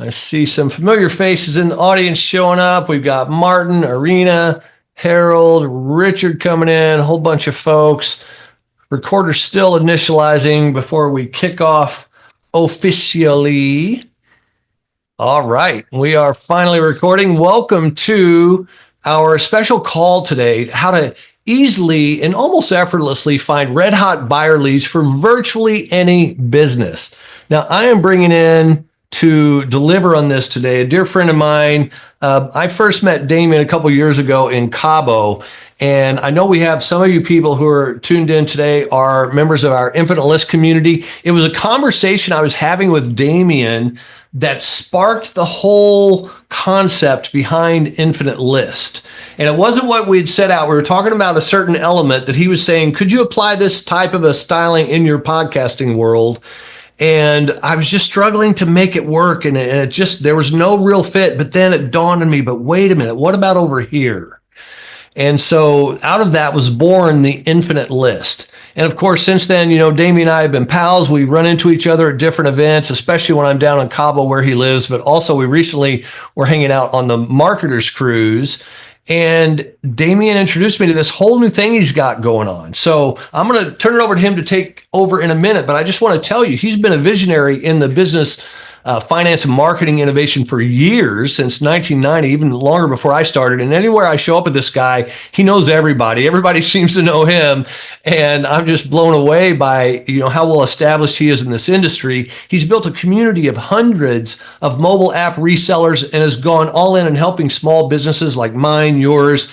I see some familiar faces in the audience showing up. We've got Martin, Arena, Harold, Richard coming in, a whole bunch of folks. Recorder still initializing before we kick off officially. All right, we are finally recording. Welcome to our special call today, how to easily and almost effortlessly find red hot buyer leads for virtually any business. Now, I am bringing in to deliver on this today a dear friend of mine. I first met Damien a couple years ago in Cabo, and I know we have some of you people who are tuned in today are members of our Infinite List community. It was a conversation I was having with Damien that sparked the whole concept behind Infinite List. And it wasn't what we'd set out. We were talking about a certain element that he was saying, could you apply this type of a styling in your podcasting world? And I was just struggling to make it work. And it just, there was no real fit. But then it dawned on me, but wait a minute, what about over here? And so out of that was born the Infinite List. And of course, since then, Damien and I have been pals. We run into each other at different events, especially when I'm down in Cabo where he lives. But also we recently were hanging out on the Marketers Cruise. And Damien introduced me to this whole new thing he's got going on. So I'm going to turn it over to him to take over in a minute. But I just want to tell you, he's been a visionary in the business finance and marketing innovation for years, since 1990, even longer before I started. And anywhere I show up with this guy, he knows everybody. Everybody seems to know him. And I'm just blown away by, how well established he is in this industry. He's built a community of hundreds of mobile app resellers and has gone all in helping small businesses like mine, yours,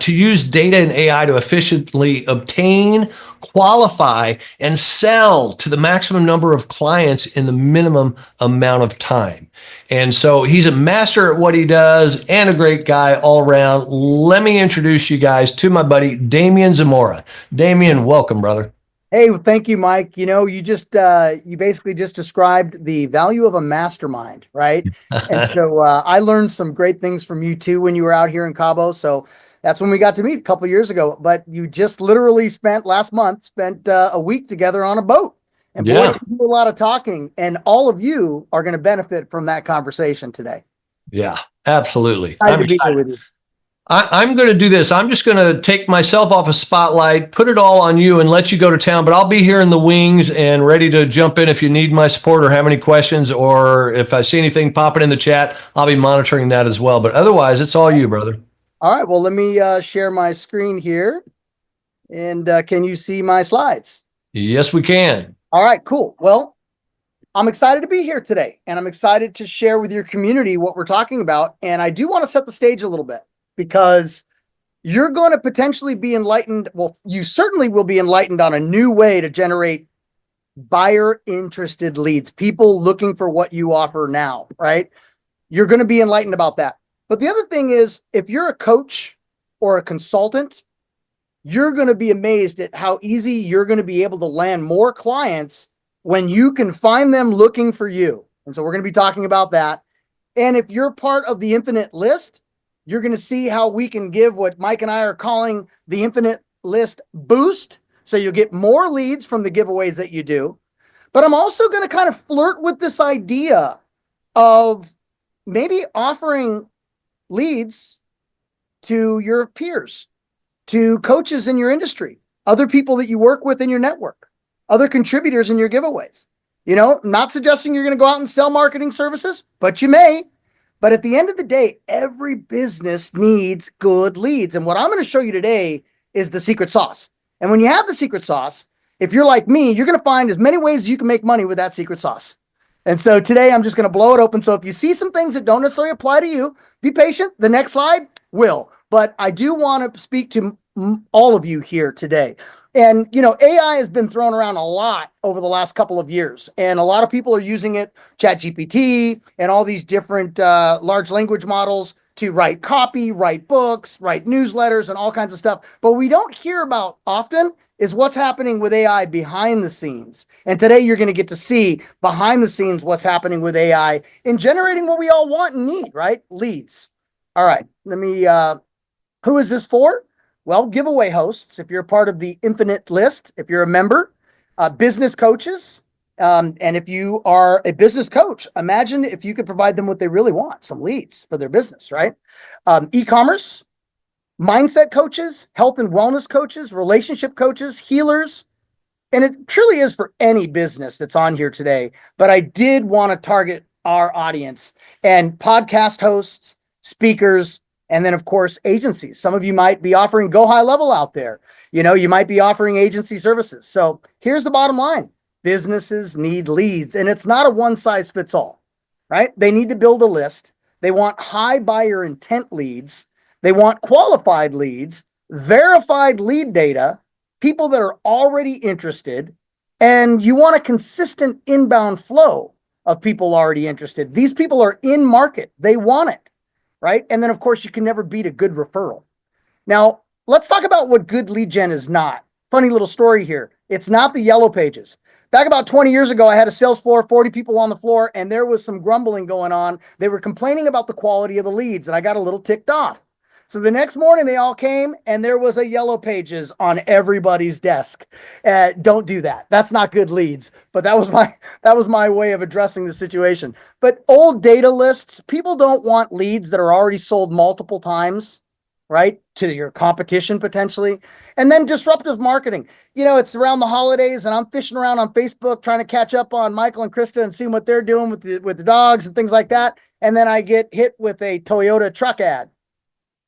to use data and AI to efficiently obtain, qualify, and sell to the maximum number of clients in the minimum amount of time. And so he's a master at what he does and a great guy all around. Let me introduce you guys to my buddy, Damien Zamora. Damien, welcome, brother. Hey, well, thank you, Mike. You basically just described the value of a mastermind, right? And so I learned some great things from you too when you were out here in Cabo. So that's when we got to meet a couple of years ago. But you just literally spent a week together on a boat. And boy, you do a lot of talking. And all of you are going to benefit from that conversation today. Yeah, absolutely. Excited to be here with you. I'm going to do this. I'm just going to take myself off a spotlight, put it all on you, and let you go to town. But I'll be here in the wings and ready to jump in if you need my support or have any questions, or if I see anything popping in the chat, I'll be monitoring that as well. But otherwise, it's all you, brother. All right. Well, let me share my screen here. And can you see my slides? Yes, we can. All right, cool. Well, I'm excited to be here today, and I'm excited to share with your community what we're talking about. And I do want to set the stage a little bit, because you're going to potentially be enlightened. Well, you certainly will be enlightened on a new way to generate buyer interested leads, people looking for what you offer now, right? You're going to be enlightened about that. But the other thing is, if you're a coach or a consultant, you're going to be amazed at how easy you're going to be able to land more clients when you can find them looking for you. And so we're going to be talking about that. And if you're part of the Infinite List, you're going to see how we can give what Mike and I are calling the Infinite List boost. So you'll get more leads from the giveaways that you do. But I'm also going to kind of flirt with this idea of maybe offering leads to your peers, to coaches in your industry, other people that you work with in your network, other contributors in your giveaways. Not suggesting you're going to go out and sell marketing services, but you may. But at the end of the day, every business needs good leads. And what I'm going to show you today is the secret sauce. And when you have the secret sauce, if you're like me, you're going to find as many ways you can make money with that secret sauce. And so today I'm just going to blow it open. So if you see some things that don't necessarily apply to you, be patient. The next slide will. But I do want to speak to all of you here today. And, AI has been thrown around a lot over the last couple of years. And a lot of people are using it, ChatGPT and all these different large language models to write copy, write books, write newsletters, and all kinds of stuff. But we don't hear about often is what's happening with AI behind the scenes. And today you're going to get to see behind the scenes what's happening with AI in generating what we all want and need, right? Leads. All right. Who is this for? Well, giveaway hosts, if you're a part of the Infinite List, if you're a member, business coaches, And if you are a business coach, imagine if you could provide them what they really want, some leads for their business, right? E-commerce, mindset coaches, health and wellness coaches, relationship coaches, healers. And it truly is for any business that's on here today. But I did want to target our audience and podcast hosts, speakers, and then, of course, agencies. Some of you might be offering Go High Level out there. You might be offering agency services. So here's the bottom line. Businesses need leads, and it's not a one size fits all, right? They need to build a list. They want high buyer intent leads. They want qualified leads, verified lead data, people that are already interested, and you want a consistent inbound flow of people already interested. These people are in market. They want it, right? And then, of course, you can never beat a good referral. Now, let's talk about what good lead gen is not. Funny little story here. It's not the yellow pages. Back about 20 years ago, I had a sales floor, 40 people on the floor, and there was some grumbling going on. They were complaining about the quality of the leads, and I got a little ticked off. So the next morning they all came and there was a yellow pages on everybody's desk. Don't do that. That's not good leads. But that was my way of addressing the situation. But old data lists, people don't want leads that are already sold multiple times, right? To your competition potentially. And then disruptive marketing. It's around the holidays and I'm fishing around on Facebook trying to catch up on Michael and Krista and seeing what they're doing with the dogs and things like that. And then I get hit with a Toyota truck ad.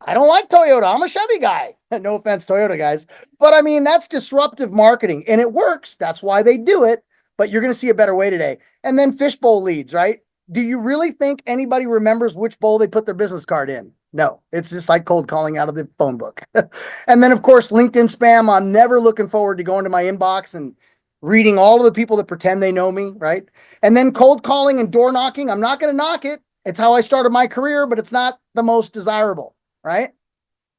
I don't like Toyota. I'm a Chevy guy. No offense, Toyota guys. But I mean, that's disruptive marketing and it works. That's why they do it. But you're going to see a better way today. And then fishbowl leads, right? Do you really think anybody remembers which bowl they put their business card in? No, it's just like cold calling out of the phone book. And then, of course, LinkedIn spam. I'm never looking forward to going to my inbox and reading all of the people that pretend they know me, right? And then cold calling and door knocking. I'm not going to knock it. It's how I started my career, but it's not the most desirable. Right?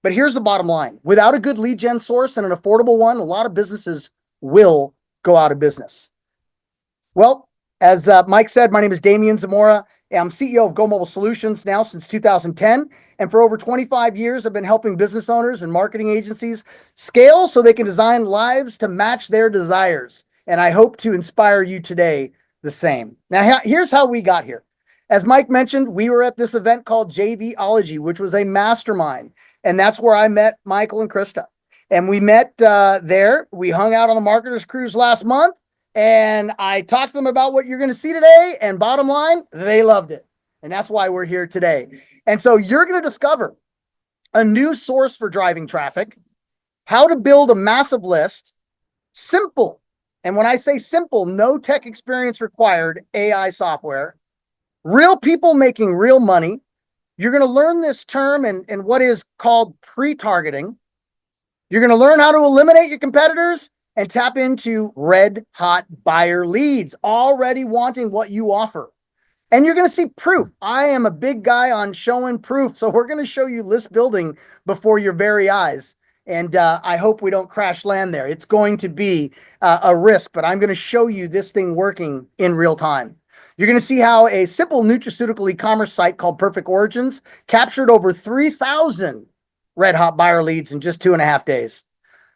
But here's the bottom line. Without a good lead gen source and an affordable one, a lot of businesses will go out of business. Well, as Mike said, my name is Damian Zamora. I'm CEO of Go Mobile Solutions now since 2010. And for over 25 years, I've been helping business owners and marketing agencies scale so they can design lives to match their desires. And I hope to inspire you today the same. Now, here's how we got here. As Mike mentioned, we were at this event called JVology, which was a mastermind. And that's where I met Michael and Krista. And we met there. We hung out on the Marketers Cruise last month. And I talked to them about what you're going to see today. And bottom line, they loved it. And that's why we're here today. And so you're going to discover a new source for driving traffic, how to build a massive list, simple. And when I say simple, no tech experience required, AI software. Real people making real money. You're going to learn this term and what is called pre-targeting. You're going to learn how to eliminate your competitors and tap into red hot buyer leads already wanting what you offer. And you're going to see proof. I am a big guy on showing proof. So we're going to show you list building before your very eyes. And I hope we don't crash land there. It's going to be a risk, but I'm going to show you this thing working in real time. You're going to see how a simple nutraceutical e-commerce site called Perfect Origins captured over 3,000 red hot buyer leads in just 2.5 days.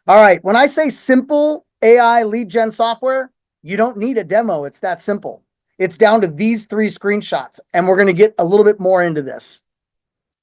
All right. When I say simple AI lead gen software, you don't need a demo. It's that simple. It's down to these 3 screenshots, and we're going to get a little bit more into this.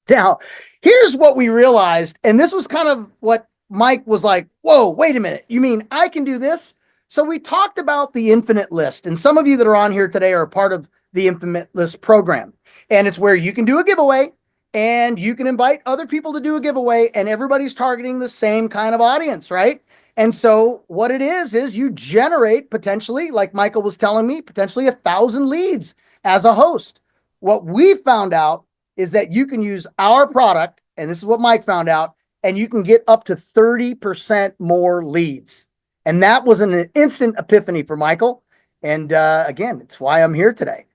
Now, here's what we realized, and this was kind of what Mike was like, whoa, wait a minute. You mean I can do this? So we talked about the Infinite List, and some of you that are on here today are a part of the Infinite List program. And it's where you can do a giveaway and you can invite other people to do a giveaway, and everybody's targeting the same kind of audience, right? And so what it is you generate potentially, like Michael was telling me, potentially 1,000 leads as a host. What we found out is that you can use our product, and this is what Mike found out, and you can get up to 30% more leads. And that was an instant epiphany for Michael. And again, it's why I'm here today.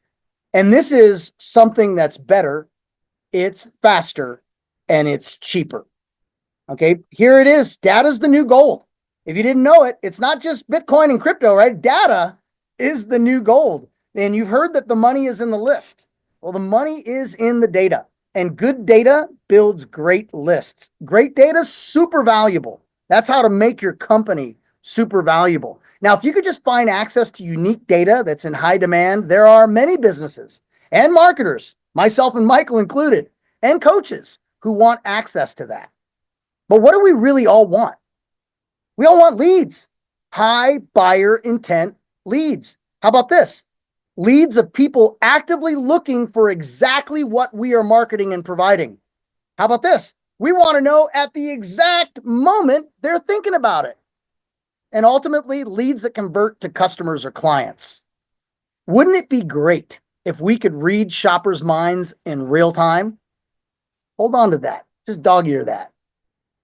And this is something that's better, it's faster, and it's cheaper. Okay, here it is. Data's the new gold. If you didn't know it, it's not just Bitcoin and crypto, right? Data is the new gold. And you've heard that the money is in the list. Well, the money is in the data. And good data builds great lists. Great data is super valuable. That's how to make your company super valuable. Now, if you could just find access to unique data that's in high demand, there are many businesses and marketers, myself and Michael included, and coaches who want access to that. But what do we really all want? We all want leads, high buyer intent leads. How about this? Leads of people actively looking for exactly what we are marketing and providing. How about this? We want to know at the exact moment they're thinking about it. And ultimately, leads that convert to customers or clients. Wouldn't it be great if we could read shoppers' minds in real time? Hold on to that. Just dog ear that.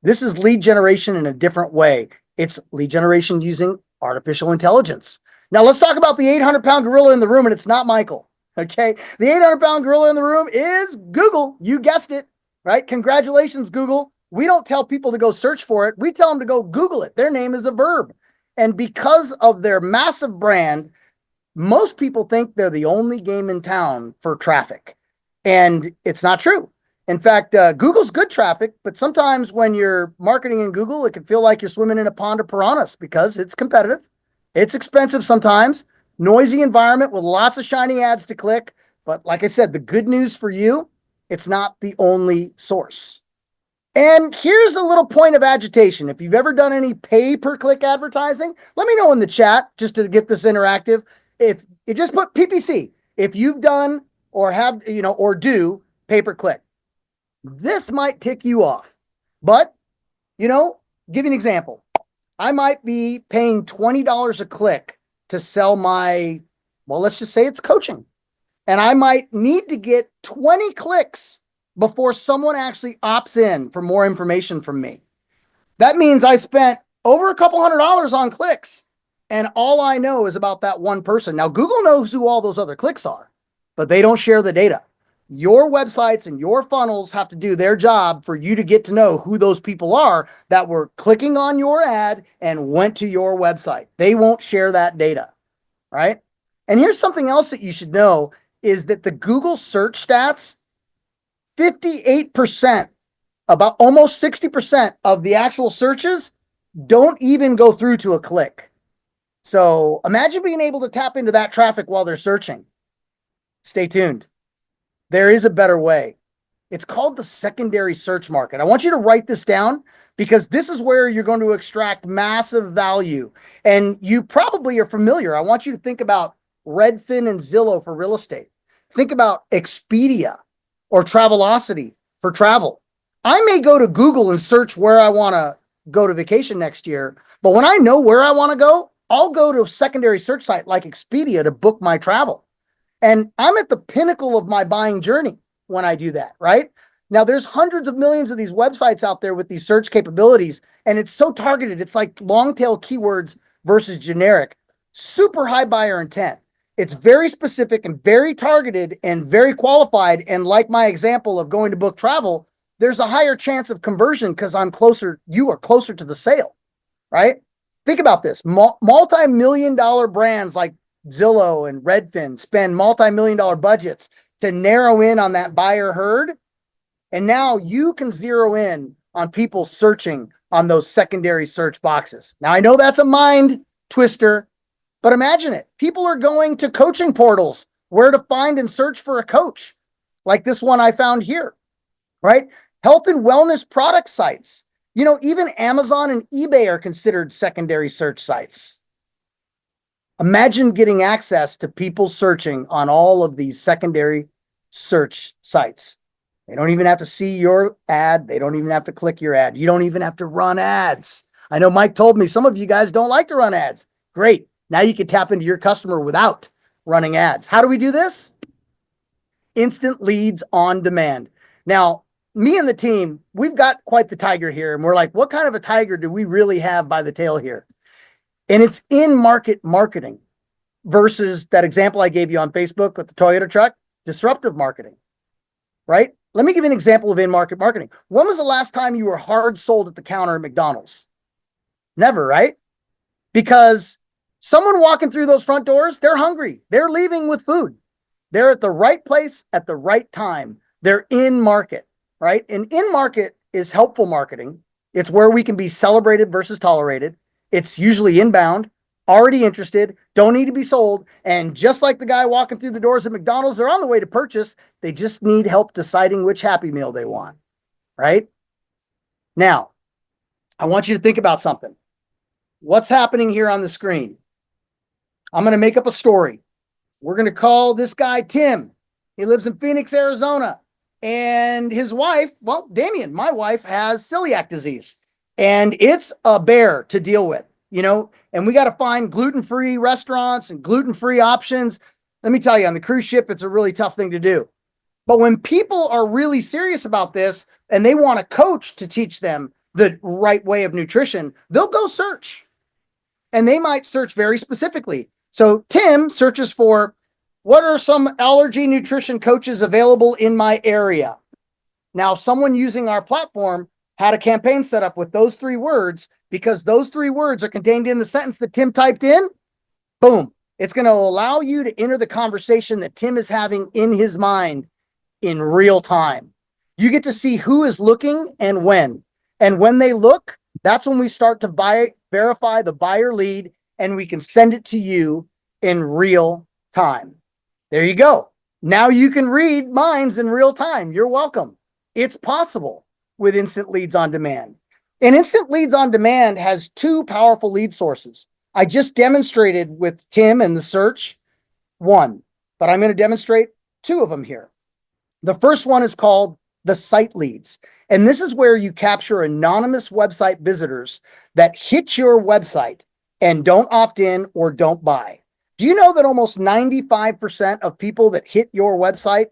This is lead generation in a different way. It's lead generation using artificial intelligence. Now let's talk about the 800-pound gorilla in the room, and it's not Michael, okay? The 800-pound gorilla in the room is Google. You guessed it, right? Congratulations, Google. We don't tell people to go search for it. We tell them to go Google it. Their name is a verb. And because of their massive brand, most people think they're the only game in town for traffic. And it's not true. In fact, Google's good traffic, but sometimes when you're marketing in Google, it can feel like you're swimming in a pond of piranhas because it's competitive. It's expensive sometimes, noisy environment with lots of shiny ads to click. But like I said, the good news for you, it's not the only source. And here's a little point of agitation. If you've ever done any pay-per-click advertising, let me know in the chat just to get this interactive. If you just put PPC, if you've done or have, or do pay-per-click, this might tick you off. But, give you an example. I might be paying $20 a click to sell let's just say it's coaching. And I might need to get 20 clicks before someone actually opts in for more information from me. That means I spent over a couple $100 on clicks, and all I know is about that one person. Now, Google knows who all those other clicks are, but they don't share the data. Your websites and your funnels have to do their job for you to get to know who those people are that were clicking on your ad and went to your website. They won't share that data, right? And here's something else that you should know is that the Google search stats, 58%, about almost 60% of the actual searches don't even go through to a click. So imagine being able to tap into that traffic while they're searching. Stay tuned. There is a better way. It's called the secondary search market. I want you to write this down because this is where you're going to extract massive value. And you probably are familiar. I want you to think about Redfin and Zillow for real estate. Think about Expedia or Travelocity for travel. I may go to Google and search where I want to go to vacation next year, but when I know where I want to go, I'll go to a secondary search site like Expedia to book my travel. And I'm at the pinnacle of my buying journey when I do that, right? Now, there's hundreds of millions of these websites out there with these search capabilities, and it's so targeted. It's like long tail keywords versus generic, super high buyer intent. It's very specific and very targeted and very qualified. And like my example of going to book travel, there's a higher chance of conversion because you are closer to the sale, right? Think about this. Multi-million-dollar brands like Zillow and Redfin spend multi-million-dollar budgets to narrow in on that buyer herd. And now you can zero in on people searching on those secondary search boxes. Now, I know that's a mind twister, but imagine it. People are going to coaching portals where to find and search for a coach, like this one I found here, right? Health and wellness product sites. Even Amazon and eBay are considered secondary search sites. Imagine getting access to people searching on all of these secondary search sites. They don't even have to see your ad. They don't even have to click your ad. You don't even have to run ads. I know Mike told me some of you guys don't like to run ads. Great. Now you can tap into your customer without running ads. How do we do this? Instant leads on demand. Now, me and the team, we've got quite the tiger here. And we're like, what kind of a tiger do we really have by the tail here? And it's in-market marketing versus that example I gave you on Facebook with the Toyota truck, disruptive marketing, right? Let me give you an example of in-market marketing. When was the last time you were hard sold at the counter at McDonald's? Never, right? Because someone walking through those front doors, they're hungry. They're leaving with food. They're at the right place at the right time. They're in market, right? And in market is helpful marketing. It's where we can be celebrated versus tolerated. It's usually inbound, already interested, don't need to be sold. And just like the guy walking through the doors at McDonald's, they're on the way to purchase. They just need help deciding which Happy Meal they want, right? Now, I want you to think about something. What's happening here on the screen? I'm going to make up a story. We're going to call this guy Tim. He lives in Phoenix, Arizona. And his wife, well, Damien, my wife, has celiac disease. And it's a bear to deal with, and we got to find gluten-free restaurants and gluten-free options. Let me tell you, on the cruise ship, it's a really tough thing to do. But when people are really serious about this and they want a coach to teach them the right way of nutrition, they'll go search. And they might search very specifically. So Tim searches for, what are some allergy nutrition coaches available in my area? Now, someone using our platform had a campaign set up with those 3 words, because those 3 words are contained in the sentence that Tim typed in. Boom. It's going to allow you to enter the conversation that Tim is having in his mind in real time. You get to see who is looking and when. And when they look, that's when we start to verify the buyer lead, and we can send it to you in real time. There you go. Now you can read minds in real time. You're welcome. It's possible with Instant Leads on Demand. And Instant Leads on Demand has 2 powerful lead sources. I just demonstrated with Tim and the search 1, but I'm going to demonstrate 2 of them here. The first one is called the site leads. And this is where you capture anonymous website visitors that hit your website and don't opt in or don't buy. Do you know that almost 95% of people that hit your website,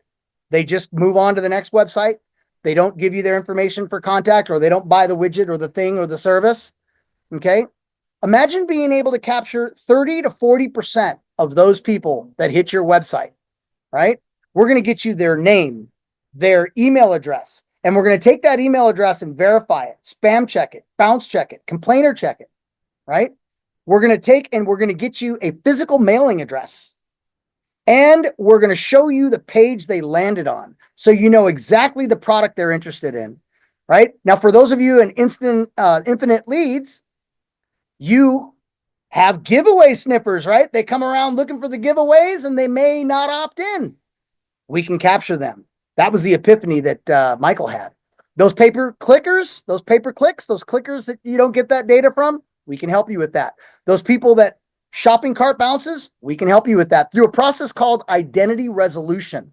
they just move on to the next website? They don't give you their information for contact, or they don't buy the widget or the thing or the service. Okay. Imagine being able to capture 30 to 40% of those people that hit your website, right? We're going to get you their name, their email address, and we're going to take that email address and verify it, spam check it, bounce check it, complainer check it, right? We're going to get you a physical mailing address, and we're going to show you the page they landed on, so you know exactly the product they're interested in, right? Now, for those of you in Infinite Leads, you have giveaway sniffers, right? They come around looking for the giveaways and they may not opt in. We can capture them. That was the epiphany that Michael had. Those pay-per-clickers, those pay-per-clicks, those clickers that you don't get that data from, we can help you with that. Those people that shopping cart bounces, we can help you with that through a process called identity resolution.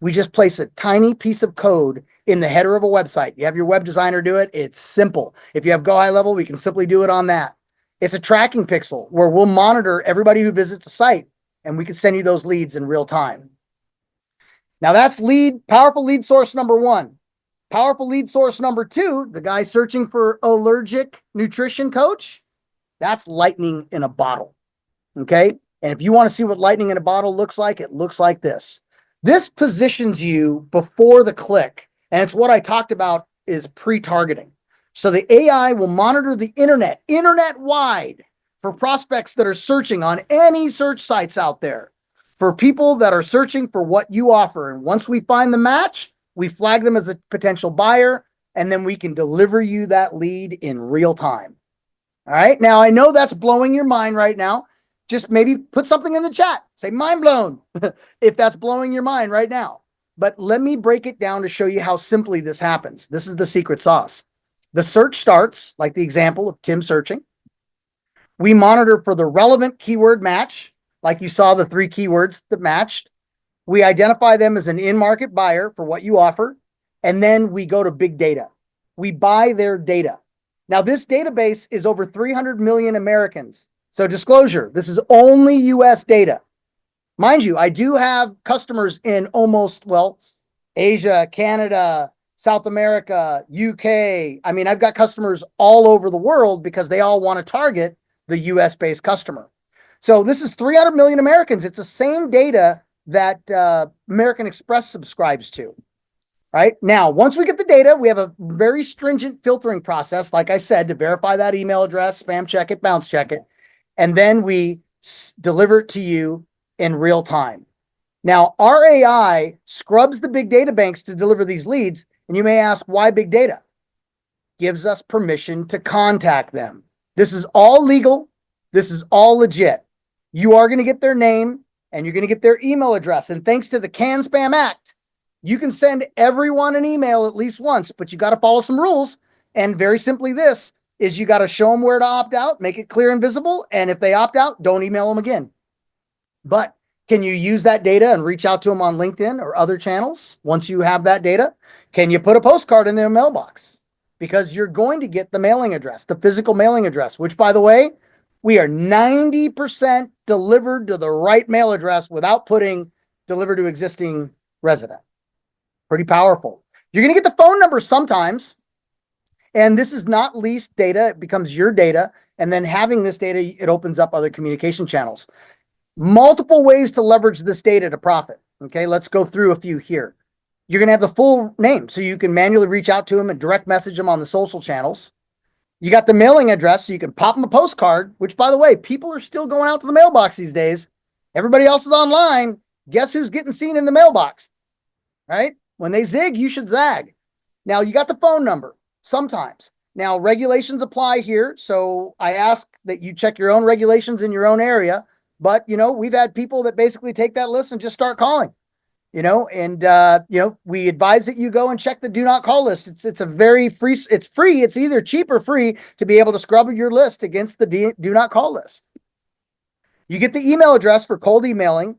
We just place a tiny piece of code in the header of a website. You have your web designer do it. It's simple. If you have Go High Level, we can simply do it on that. It's a tracking pixel where we'll monitor everybody who visits the site, and we can send you those leads in real time. Now that's powerful lead source number 1. Powerful lead source number 2, the guy searching for allergic nutrition coach, that's lightning in a bottle. Okay. And if you want to see what lightning in a bottle looks like, it looks like this. This positions you before the click. And it's what I talked about is pre-targeting. So the AI will monitor the internet-wide, for prospects that are searching on any search sites out there, for people that are searching for what you offer. And once we find the match, we flag them as a potential buyer, and then we can deliver you that lead in real time. All right. Now, I know that's blowing your mind right now. Just maybe put something in the chat. Say mind blown if that's blowing your mind right now. But let me break it down to show you how simply this happens. This is the secret sauce. The search starts like the example of Tim searching. We monitor for the relevant keyword match, like you saw the 3 keywords that matched. We identify them as an in-market buyer for what you offer. And then we go to big data. We buy their data. Now, this database is over 300 million Americans. So disclosure, this is only US data. Mind you, I do have customers in almost, Asia, Canada, South America, UK. I mean, I've got customers all over the world because they all want to target the US-based customer. So this is 300 million Americans. It's the same data that American Express subscribes to. Right now, once we get the data, we have a very stringent filtering process, like I said, to verify that email address, spam check it, bounce check it, and then we deliver it to you in real time. Now, our AI scrubs the big data banks to deliver these leads, and you may ask, why big data? Gives us permission to contact them. This is all legal. This is all legit. You are going to get their name and you're going to get their email address. And thanks to the Can Spam Act, you can send everyone an email at least once, but you got to follow some rules. And very simply, this is you got to show them where to opt out, make it clear and visible. And if they opt out, don't email them again. But can you use that data and reach out to them on LinkedIn or other channels once you have that data? Can you put a postcard in their mailbox? Because you're going to get the mailing address, the physical mailing address, which, by the way, we are 90% delivered to the right mail address without putting deliver to existing resident. Pretty powerful. You're going to get the phone number sometimes. And this is not leased data. It becomes your data. And then having this data, it opens up other communication channels. Multiple ways to leverage this data to profit. Okay, let's go through a few here. You're going to have the full name, so you can manually reach out to them and direct message them on the social channels. You got the mailing address, so you can pop them a postcard, which, by the way, people are still going out to the mailbox these days. Everybody else is online. Guess who's getting seen in the mailbox, right? When they zig, you should zag. Now, you got the phone number sometimes. Now, regulations apply here, so I ask that you check your own regulations in your own area. But, we've had people that basically take that list and just start calling, and, we advise that you go and check the do not call list. It's a very free, it's free. It's either cheap or free to be able to scrub your list against the do not call list. You get the email address for cold emailing.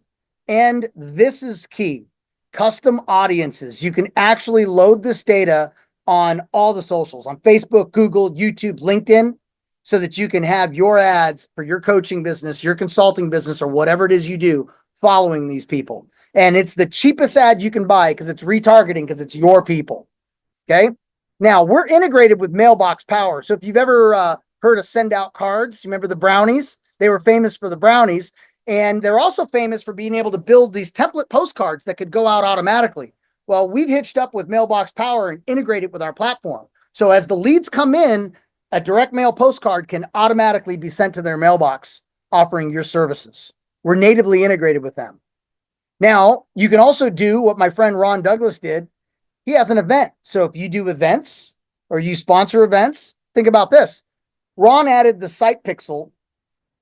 And this is key, custom audiences. You can actually load this data on all the socials, on Facebook, Google, YouTube, LinkedIn, so that you can have your ads for your coaching business, your consulting business, or whatever it is you do following these people. And it's the cheapest ad you can buy because it's retargeting, because it's your people. Okay. Now we're integrated with Mailbox Power. So if you've ever heard of send out cards, you remember the brownies? They were famous for the brownies. And they're also famous for being able to build these template postcards that could go out automatically. Well, we've hitched up with Mailbox Power and integrated with our platform. So as the leads come in, a direct mail postcard can automatically be sent to their mailbox offering your services. We're natively integrated with them. Now, you can also do what my friend Ron Douglas did. He has an event. So if you do events or you sponsor events, think about this. Ron added the site pixel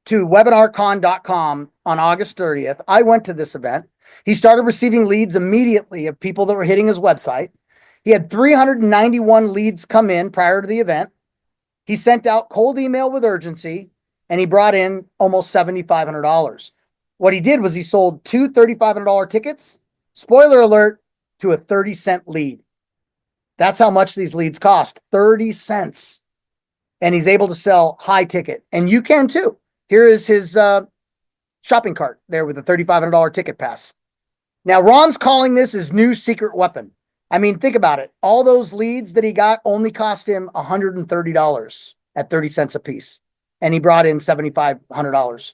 to webinarcon.com on August 30th. I went to this event. He started receiving leads immediately of people that were hitting his website. He had 391 leads come in prior to the event. He sent out cold email with urgency, and he brought in almost $7,500. What he did was he sold two $3,500 tickets, spoiler alert, to a 30-cent lead. That's how much these leads cost, 30 cents. And he's able to sell high ticket. And you can too. Here is his shopping cart there with a $3,500 ticket pass. Now, Ron's calling this his new secret weapon. I mean, think about it. All those leads that he got only cost him $130 at 30 cents a piece. And he brought in $7,500.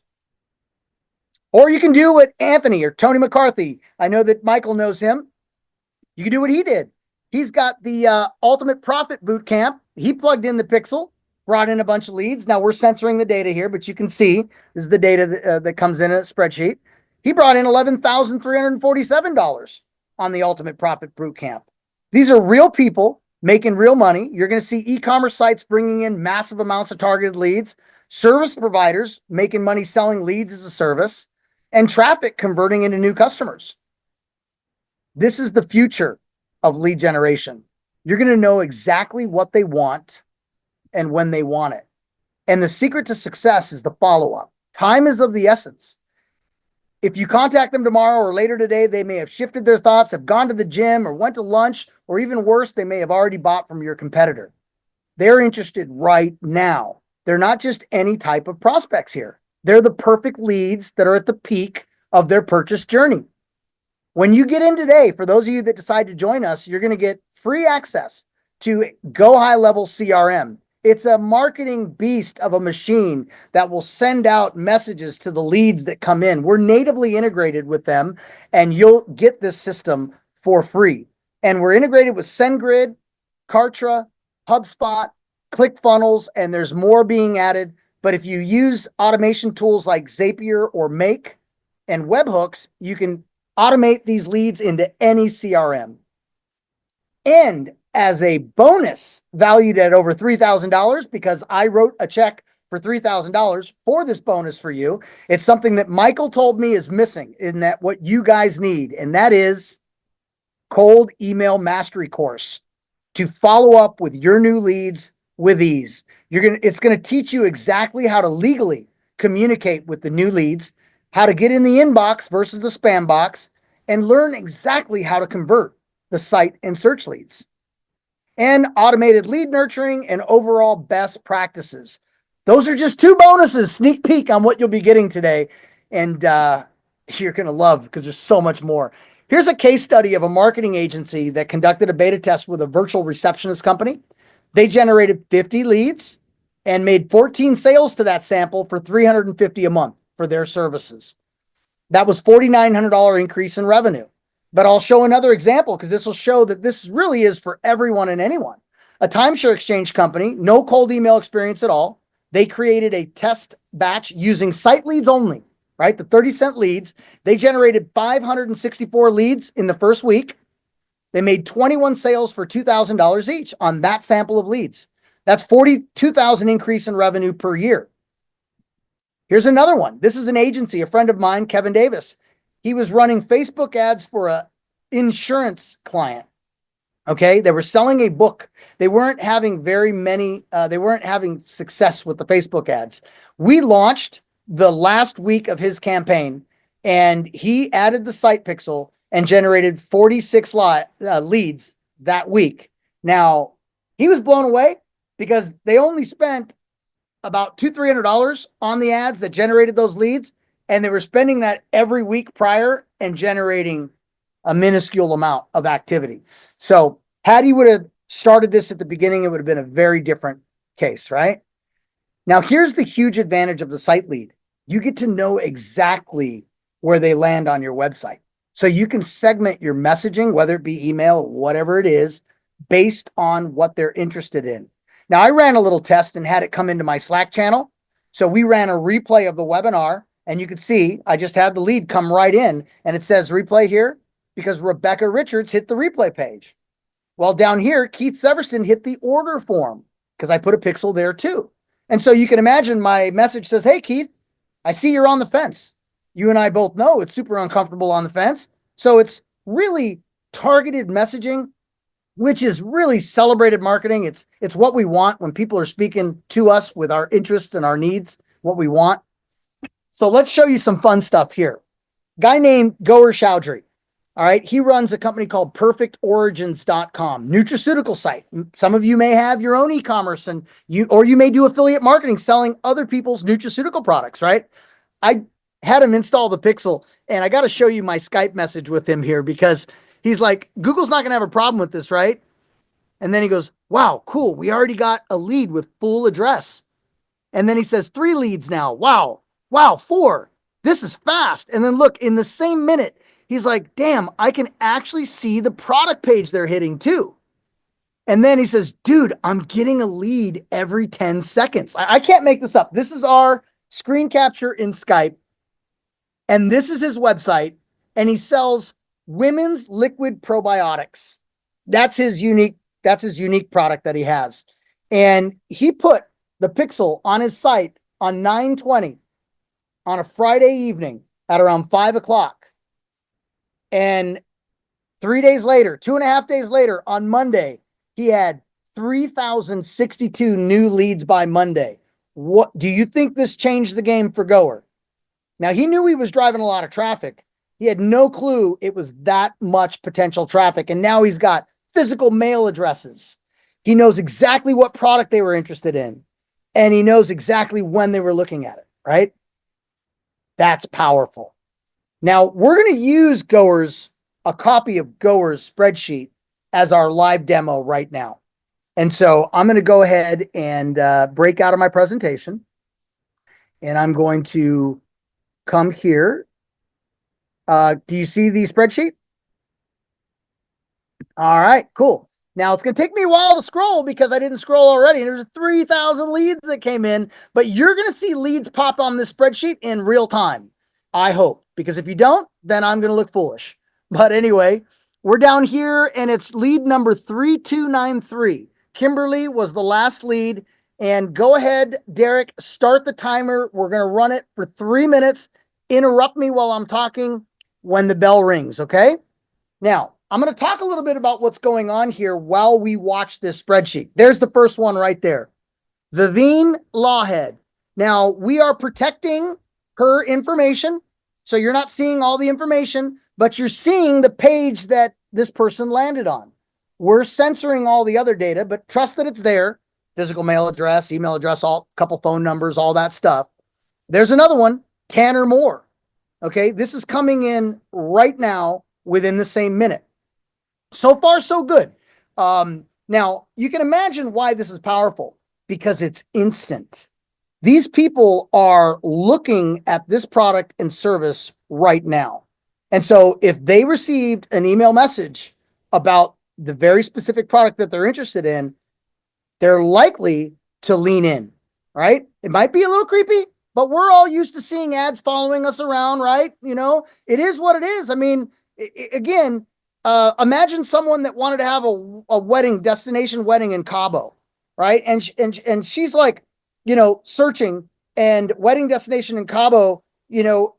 Or you can do what Anthony or Tony McCarthy, I know that Michael knows him. You can do what he did. He's got the Ultimate Profit Boot Camp. He plugged in the pixel, brought in a bunch of leads. Now we're censoring the data here, but you can see this is the data that comes in a spreadsheet. He brought in $11,347 on the Ultimate Profit Boot Camp. These are real people making real money. You're going to see e-commerce sites bringing in massive amounts of targeted leads, service providers making money selling leads as a service, and traffic converting into new customers. This is the future of lead generation. You're going to know exactly what they want and when they want it. And the secret to success is the follow-up. Time is of the essence. If you contact them tomorrow or later today, they may have shifted their thoughts, have gone to the gym or went to lunch, or even worse, they may have already bought from your competitor. They're interested right now. They're not just any type of prospects here. They're the perfect leads that are at the peak of their purchase journey. When you get in today, for those of you that decide to join us, you're going to get free access to Go High Level CRM. It's a marketing beast of a machine that will send out messages to the leads that come in. We're natively integrated with them, and you'll get this system for free. And we're integrated with SendGrid, Kartra, HubSpot, ClickFunnels, and there's more being added. But if you use automation tools like Zapier or Make and webhooks, you can automate these leads into any CRM. And as a bonus valued at over $3,000, because I wrote a check for for $3,000 for this bonus for you. It's something that Michael told me is missing in that what you guys need, and that is cold email mastery course to follow up with your new leads with ease. It's going to teach you exactly how to legally communicate with the new leads, how to get in the inbox versus the spam box, and learn exactly how to convert the site and search leads, and automated lead nurturing and overall best practices. Those are just 2 bonuses, sneak peek on what you'll be getting today. And you're going to love, because there's so much more. Here's a case study of a marketing agency that conducted a beta test with a virtual receptionist company. They generated 50 leads and made 14 sales to that sample for $350 a month for their services. That was $4,900 increase in revenue. But I'll show another example, because this will show that this really is for everyone and anyone. A timeshare exchange company, no cold email experience at all. They created a test batch using site leads only, right? The 30-cent leads. They generated 564 leads in the first week. They made 21 sales for $2,000 each on that sample of leads. That's $42,000 increase in revenue per year. Here's another one. This is an agency, a friend of mine, Kevin Davis. He was running Facebook ads for an insurance client. Okay. They were selling a book. They weren't having they weren't having success with the Facebook ads. We launched the last week of his campaign, and he added the site pixel and generated 46 leads that week. Now, he was blown away because they only spent about $200-$300 on the ads that generated those leads. And they were spending that every week prior and generating a minuscule amount of activity. So had he would have started this at the beginning, it would have been a very different case, right? Now, here's the huge advantage of the site lead. You get to know exactly where they land on your website. So you can segment your messaging, whether it be email, whatever it is, based on what they're interested in. Now, I ran a little test and had it come into my Slack channel. So we ran a replay of the webinar. And you can see, I just had the lead come right in, and it says replay here because Rebecca Richards hit the replay page. Well, down here, Keith Severston hit the order form because I put a pixel there too. And so you can imagine my message says, hey, Keith, I see you're on the fence. You and I both know it's super uncomfortable on the fence. So it's really targeted messaging, which is really celebrated marketing. It's what we want when people are speaking to us with our interests and our needs, what we want. So let's show you some fun stuff here. Guy named Goer Chowdhury. All right. He runs a company called perfectorigins.com, nutraceutical site. Some of you may have your own e-commerce and you may do affiliate marketing selling other people's nutraceutical products, right? I had him install the pixel, and I got to show you my Skype message with him here because he's like, Google's not going to have a problem with this, right? And then he goes, wow, cool. We already got a lead with full address. And then he says 3 leads now. Wow, 4. This is fast. And then look, in the same minute, he's like, damn, I can actually see the product page they're hitting too. And then he says, dude, I'm getting a lead every 10 seconds. I can't make this up. This is our screen capture in Skype. And this is his website. And he sells women's liquid probiotics. That's his unique product that he has. And he put the pixel on his site on 9/20 on a Friday evening at around 5 o'clock. And 3 days later, 2.5 days later, on Monday, he had 3,062 new leads by Monday. What do you think this changed the game for Goer? Now, he knew he was driving a lot of traffic. He had no clue it was that much potential traffic. And now he's got physical mail addresses. He knows exactly what product they were interested in. And he knows exactly when they were looking at it, right? That's powerful. Now, we're going to use a copy of Goer's spreadsheet as our live demo right now. And so I'm going to go ahead and break out of my presentation. And I'm going to come here. Do you see the spreadsheet? All right, cool. Now it's going to take me a while to scroll because I didn't scroll already. And there's 3,000 leads that came in, but you're going to see leads pop on this spreadsheet in real time. I hope, because if you don't, then I'm going to look foolish. But anyway, we're down here and it's lead number 3293. Kimberly was the last lead. And go ahead, Derek, start the timer. We're going to run it for 3 minutes. Interrupt me while I'm talking when the bell rings, okay? Now, I'm going to talk a little bit about what's going on here while we watch this spreadsheet. There's the first one right there. Vivine Lawhead. Now, we are protecting her information. So you're not seeing all the information, but you're seeing the page that this person landed on. We're censoring all the other data, but trust that it's there. Physical mail address, email address, all couple phone numbers, all that stuff. There's another one, Tanner Moore. Okay, this is coming in right now within the same minute. So far, so good. Now, you can imagine why this is powerful, because it's instant. These people are looking at this product and service right now. And so if they received an email message about the very specific product that they're interested in, they're likely to lean in, right? It might be a little creepy, but we're all used to seeing ads following us around, right? You know, it is what it is. I mean, again, imagine someone that wanted to have a wedding, destination wedding in Cabo, right? And she's like, you know, searching, and wedding destination in Cabo, you know,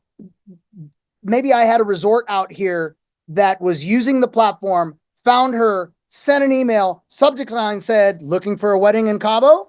maybe I had a resort out here that was using the platform, found her, sent an email, subject line said, looking for a wedding in Cabo.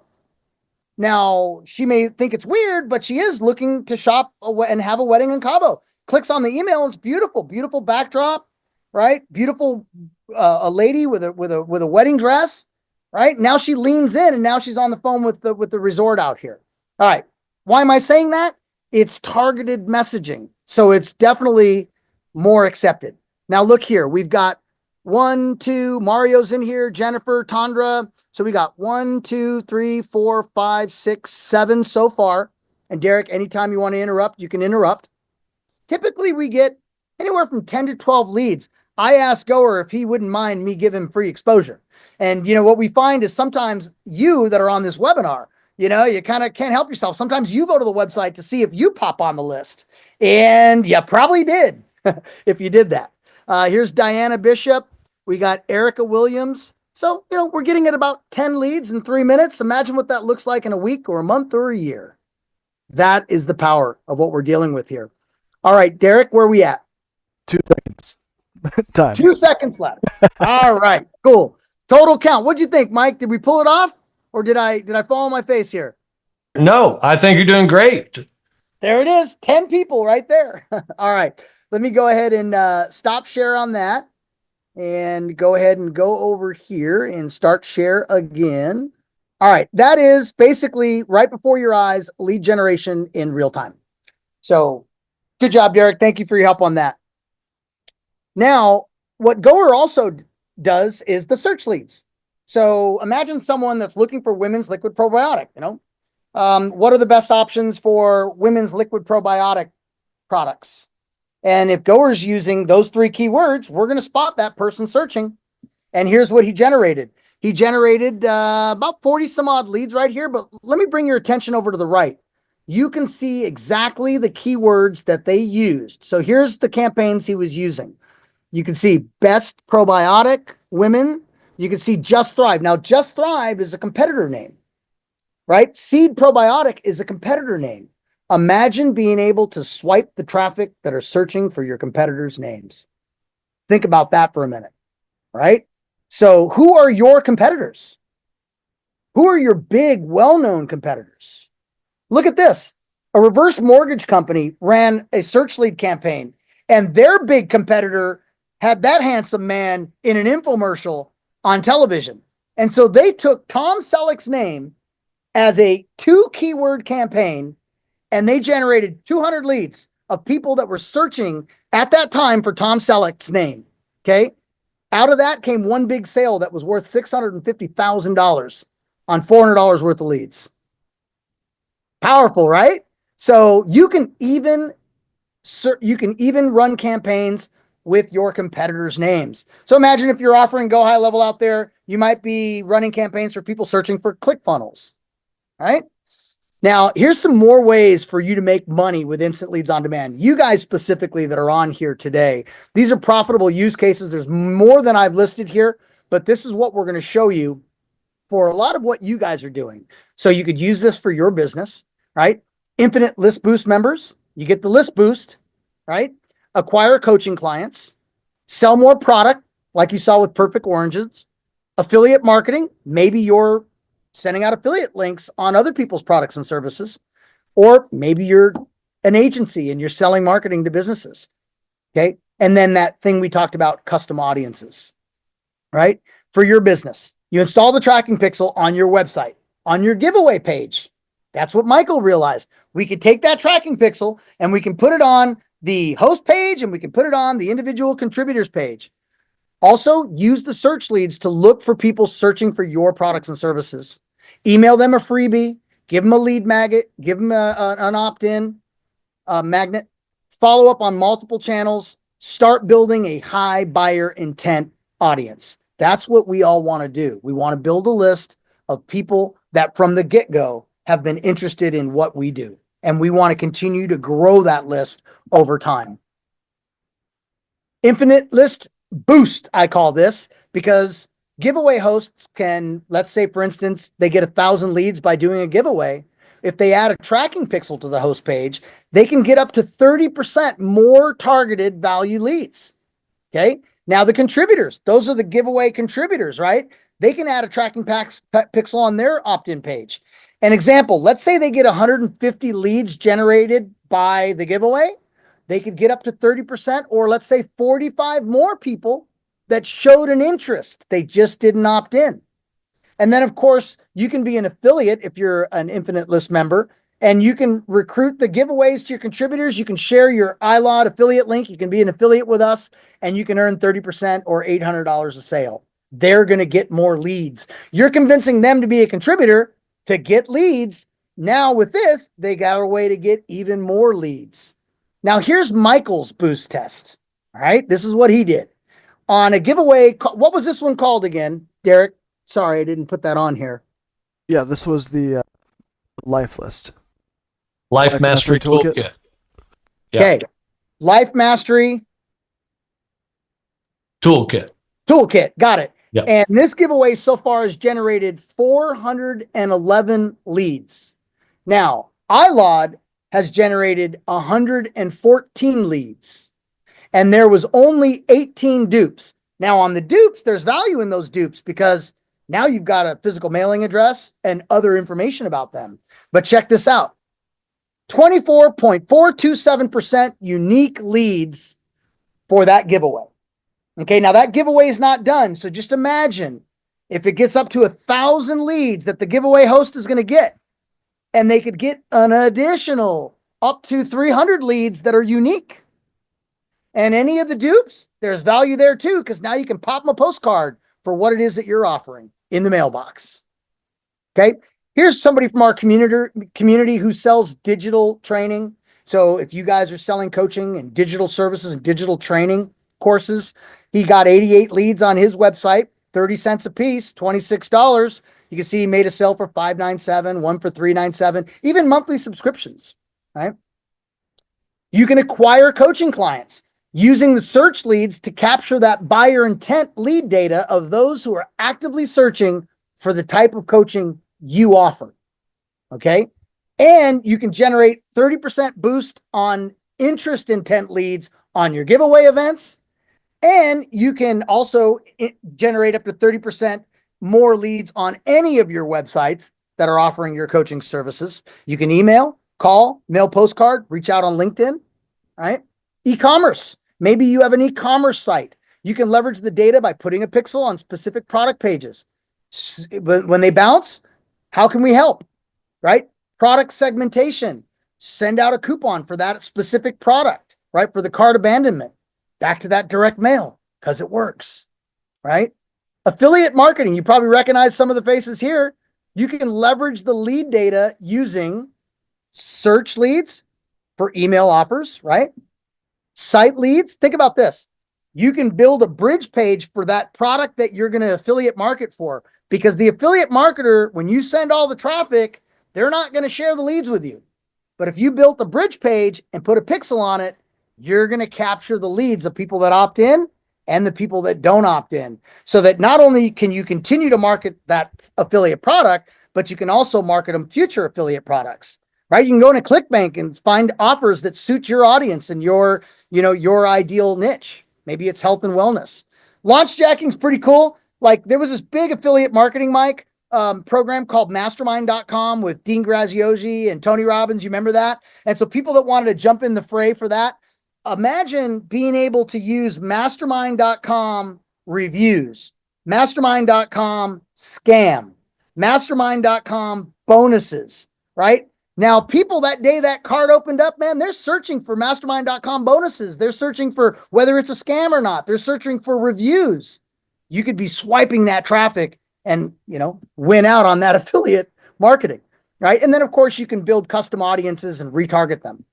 Now, she may think it's weird, but she is looking to shop and have a wedding in Cabo. Clicks on the email. It's beautiful, beautiful backdrop, right? Beautiful, a lady with a wedding dress, right? Now she leans in, and now she's on the phone with the resort out here. All right. Why am I saying that? It's targeted messaging. So it's definitely more accepted. Now look here. We've got 1, 2, Mario's in here, Jennifer, Tandra. So we got 1, 2, 3, 4, 5, 6, 7 so far. And Derek, anytime you want to interrupt, you can interrupt. Typically we get anywhere from 10 to 12 leads. I asked Goer if he wouldn't mind me giving him free exposure. And you know, what we find is sometimes you that are on this webinar, you know, you kind of can't help yourself. Sometimes you go to the website to see if you pop on the list. And you probably did if you did that. Here's Diana Bishop. We got Erica Williams. So, you know, we're getting at about 10 leads in 3 minutes. Imagine what that looks like in a week or a month or a year. That is the power of what we're dealing with here. All right, Derek, where are we at? 2 seconds. Time. 2 seconds left. All right, cool. Total count. What'd you think, Mike? Did we pull it off, or did I fall on my face here? No, I think you're doing great. There it is. 10 people right there. All right. Let me go ahead and stop share on that, and go ahead and go over here and start share again. All right. That is basically right before your eyes, lead generation in real time. So good job, Derek. Thank you for your help on that. Now, what Goer also does is the search leads. So imagine someone that's looking for women's liquid probiotic, you know, what are the best options for women's liquid probiotic products? And if Goer's using those 3 keywords, we're going to spot that person searching. And here's what he generated. He generated about 40 some odd leads right here, but let me bring your attention over to the right. You can see exactly the keywords that they used. So here's the campaigns he was using. You can see best probiotic women. You can see Just Thrive. Now, Just Thrive is a competitor name, right? Seed Probiotic is a competitor name. Imagine being able to swipe the traffic that are searching for your competitors' names. Think about that for a minute, right? So who are your competitors? Who are your big, well-known competitors? Look at this. A reverse mortgage company ran a search lead campaign, and their big competitor had that handsome man in an infomercial on television. And so they took Tom Selleck's name as a 2 keyword campaign, and they generated 200 leads of people that were searching at that time for Tom Selleck's name. Okay. Out of that came one big sale that was worth $650,000 on $400 worth of leads. Powerful, right? So you can even run campaigns with your competitors' names. So imagine if you're offering Go High Level out there, you might be running campaigns for people searching for ClickFunnels, right? Now, here's some more ways for you to make money with instant leads on demand. You guys specifically that are on here today, these are profitable use cases. There's more than I've listed here, but this is what we're going to show you for a lot of what you guys are doing. So you could use this for your business, right? Infinite List Boost members, you get the list boost, right? Acquire coaching clients, sell more product, like you saw with Perfect Oranges, affiliate marketing. Maybe you're sending out affiliate links on other people's products and services, or maybe you're an agency and you're selling marketing to businesses. Okay. And then that thing we talked about, custom audiences, right? For your business, you install the tracking pixel on your website, on your giveaway page. That's what Michael realized. We could take that tracking pixel and we can put it on the host page and we can put it on the individual contributors page. Also, use the search leads to look for people searching for your products and services. Email them a freebie, give them a lead magnet, give them an opt-in magnet, follow up on multiple channels, start building a high buyer intent audience. That's what we all want to do. We want to build a list of people that from the get-go have been interested in what we do. And we want to continue to grow that list over time. Infinite List Boost, I call this, because giveaway hosts can, let's say, for instance, they get 1,000 leads by doing a giveaway. If they add a tracking pixel to the host page, they can get up to 30% more targeted value leads. Okay. Now the contributors, those are the giveaway contributors, right? They can add a tracking pixel on their opt-in page. An example, let's say they get 150 leads generated by the giveaway. They could get up to 30%, or let's say 45 more people that showed an interest. They just didn't opt in. And then, of course, you can be an affiliate if you're an Infinite List member, and you can recruit the giveaways to your contributors. You can share your iLot affiliate link. You can be an affiliate with us, and you can earn 30% or $800 a sale. They're going to get more leads. You're convincing them to be a contributor to get leads. Now with this, they got a way to get even more leads. Now here's Michael's boost test. All right. This is what he did on a giveaway. What was this one called again, Derek? Sorry, I didn't put that on here. Yeah, this was the life list. Life Mastery Toolkit. Yeah. Okay. Life Mastery Toolkit. Got it. Yep. And this giveaway so far has generated 411 leads. Now, iLod has generated 114 leads. And there was only 18 dupes. Now, on the dupes, there's value in those dupes because now you've got a physical mailing address and other information about them. But check this out. 24.427% unique leads for that giveaway. Okay, now that giveaway is not done. So just imagine if it gets up to 1,000 leads that the giveaway host is going to get, and they could get an additional up to 300 leads that are unique. And any of the dupes, there's value there too, because now you can pop them a postcard for what it is that you're offering in the mailbox. Okay, here's somebody from our community who sells digital training. So if you guys are selling coaching and digital services and digital training courses, he got 88 leads on his website, 30 cents a piece, $26. You can see he made a sale for $597, one for $397, even monthly subscriptions, right? You can acquire coaching clients using the search leads to capture that buyer intent lead data of those who are actively searching for the type of coaching you offer. Okay. And you can generate 30% boost on interest intent leads on your giveaway events. And you can also generate up to 30% more leads on any of your websites that are offering your coaching services. You can email, call, mail postcard, reach out on LinkedIn, right? E-commerce. Maybe you have an e-commerce site. You can leverage the data by putting a pixel on specific product pages. When they bounce, how can we help, right? Product segmentation. Send out a coupon for that specific product, right? For the cart abandonment. Back to that direct mail because it works, right? Affiliate marketing. You probably recognize some of the faces here. You can leverage the lead data using search leads for email offers, right? Site leads. Think about this. You can build a bridge page for that product that you're going to affiliate market for, because the affiliate marketer, when you send all the traffic, they're not going to share the leads with you. But if you built a bridge page and put a pixel on it, you're going to capture the leads of people that opt in and the people that don't opt in, so that not only can you continue to market that affiliate product, but you can also market them future affiliate products, right? You can go into ClickBank and find offers that suit your audience and your ideal niche. Maybe it's health and wellness. Launch jacking's pretty cool. Like there was this big affiliate marketing, Mike, program called mastermind.com with Dean Graziosi and Tony Robbins. You remember that? And so people that wanted to jump in the fray for that, imagine being able to use mastermind.com reviews, mastermind.com scam, mastermind.com bonuses, right? Now, people that day that card opened up, man, they're searching for mastermind.com bonuses. They're searching for whether it's a scam or not. They're searching for reviews. You could be swiping that traffic and, win out on that affiliate marketing, right? And then, of course, you can build custom audiences and retarget them.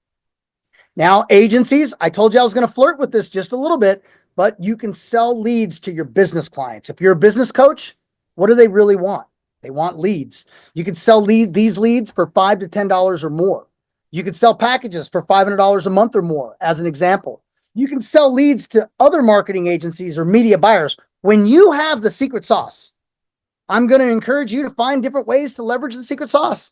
Now, agencies, I told you I was going to flirt with this just a little bit, but you can sell leads to your business clients. If you're a business coach, what do they really want? They want leads. You can sell these leads for $5 to $10 or more. You can sell packages for $500 a month or more, as an example. You can sell leads to other marketing agencies or media buyers. When you have the secret sauce, I'm going to encourage you to find different ways to leverage the secret sauce.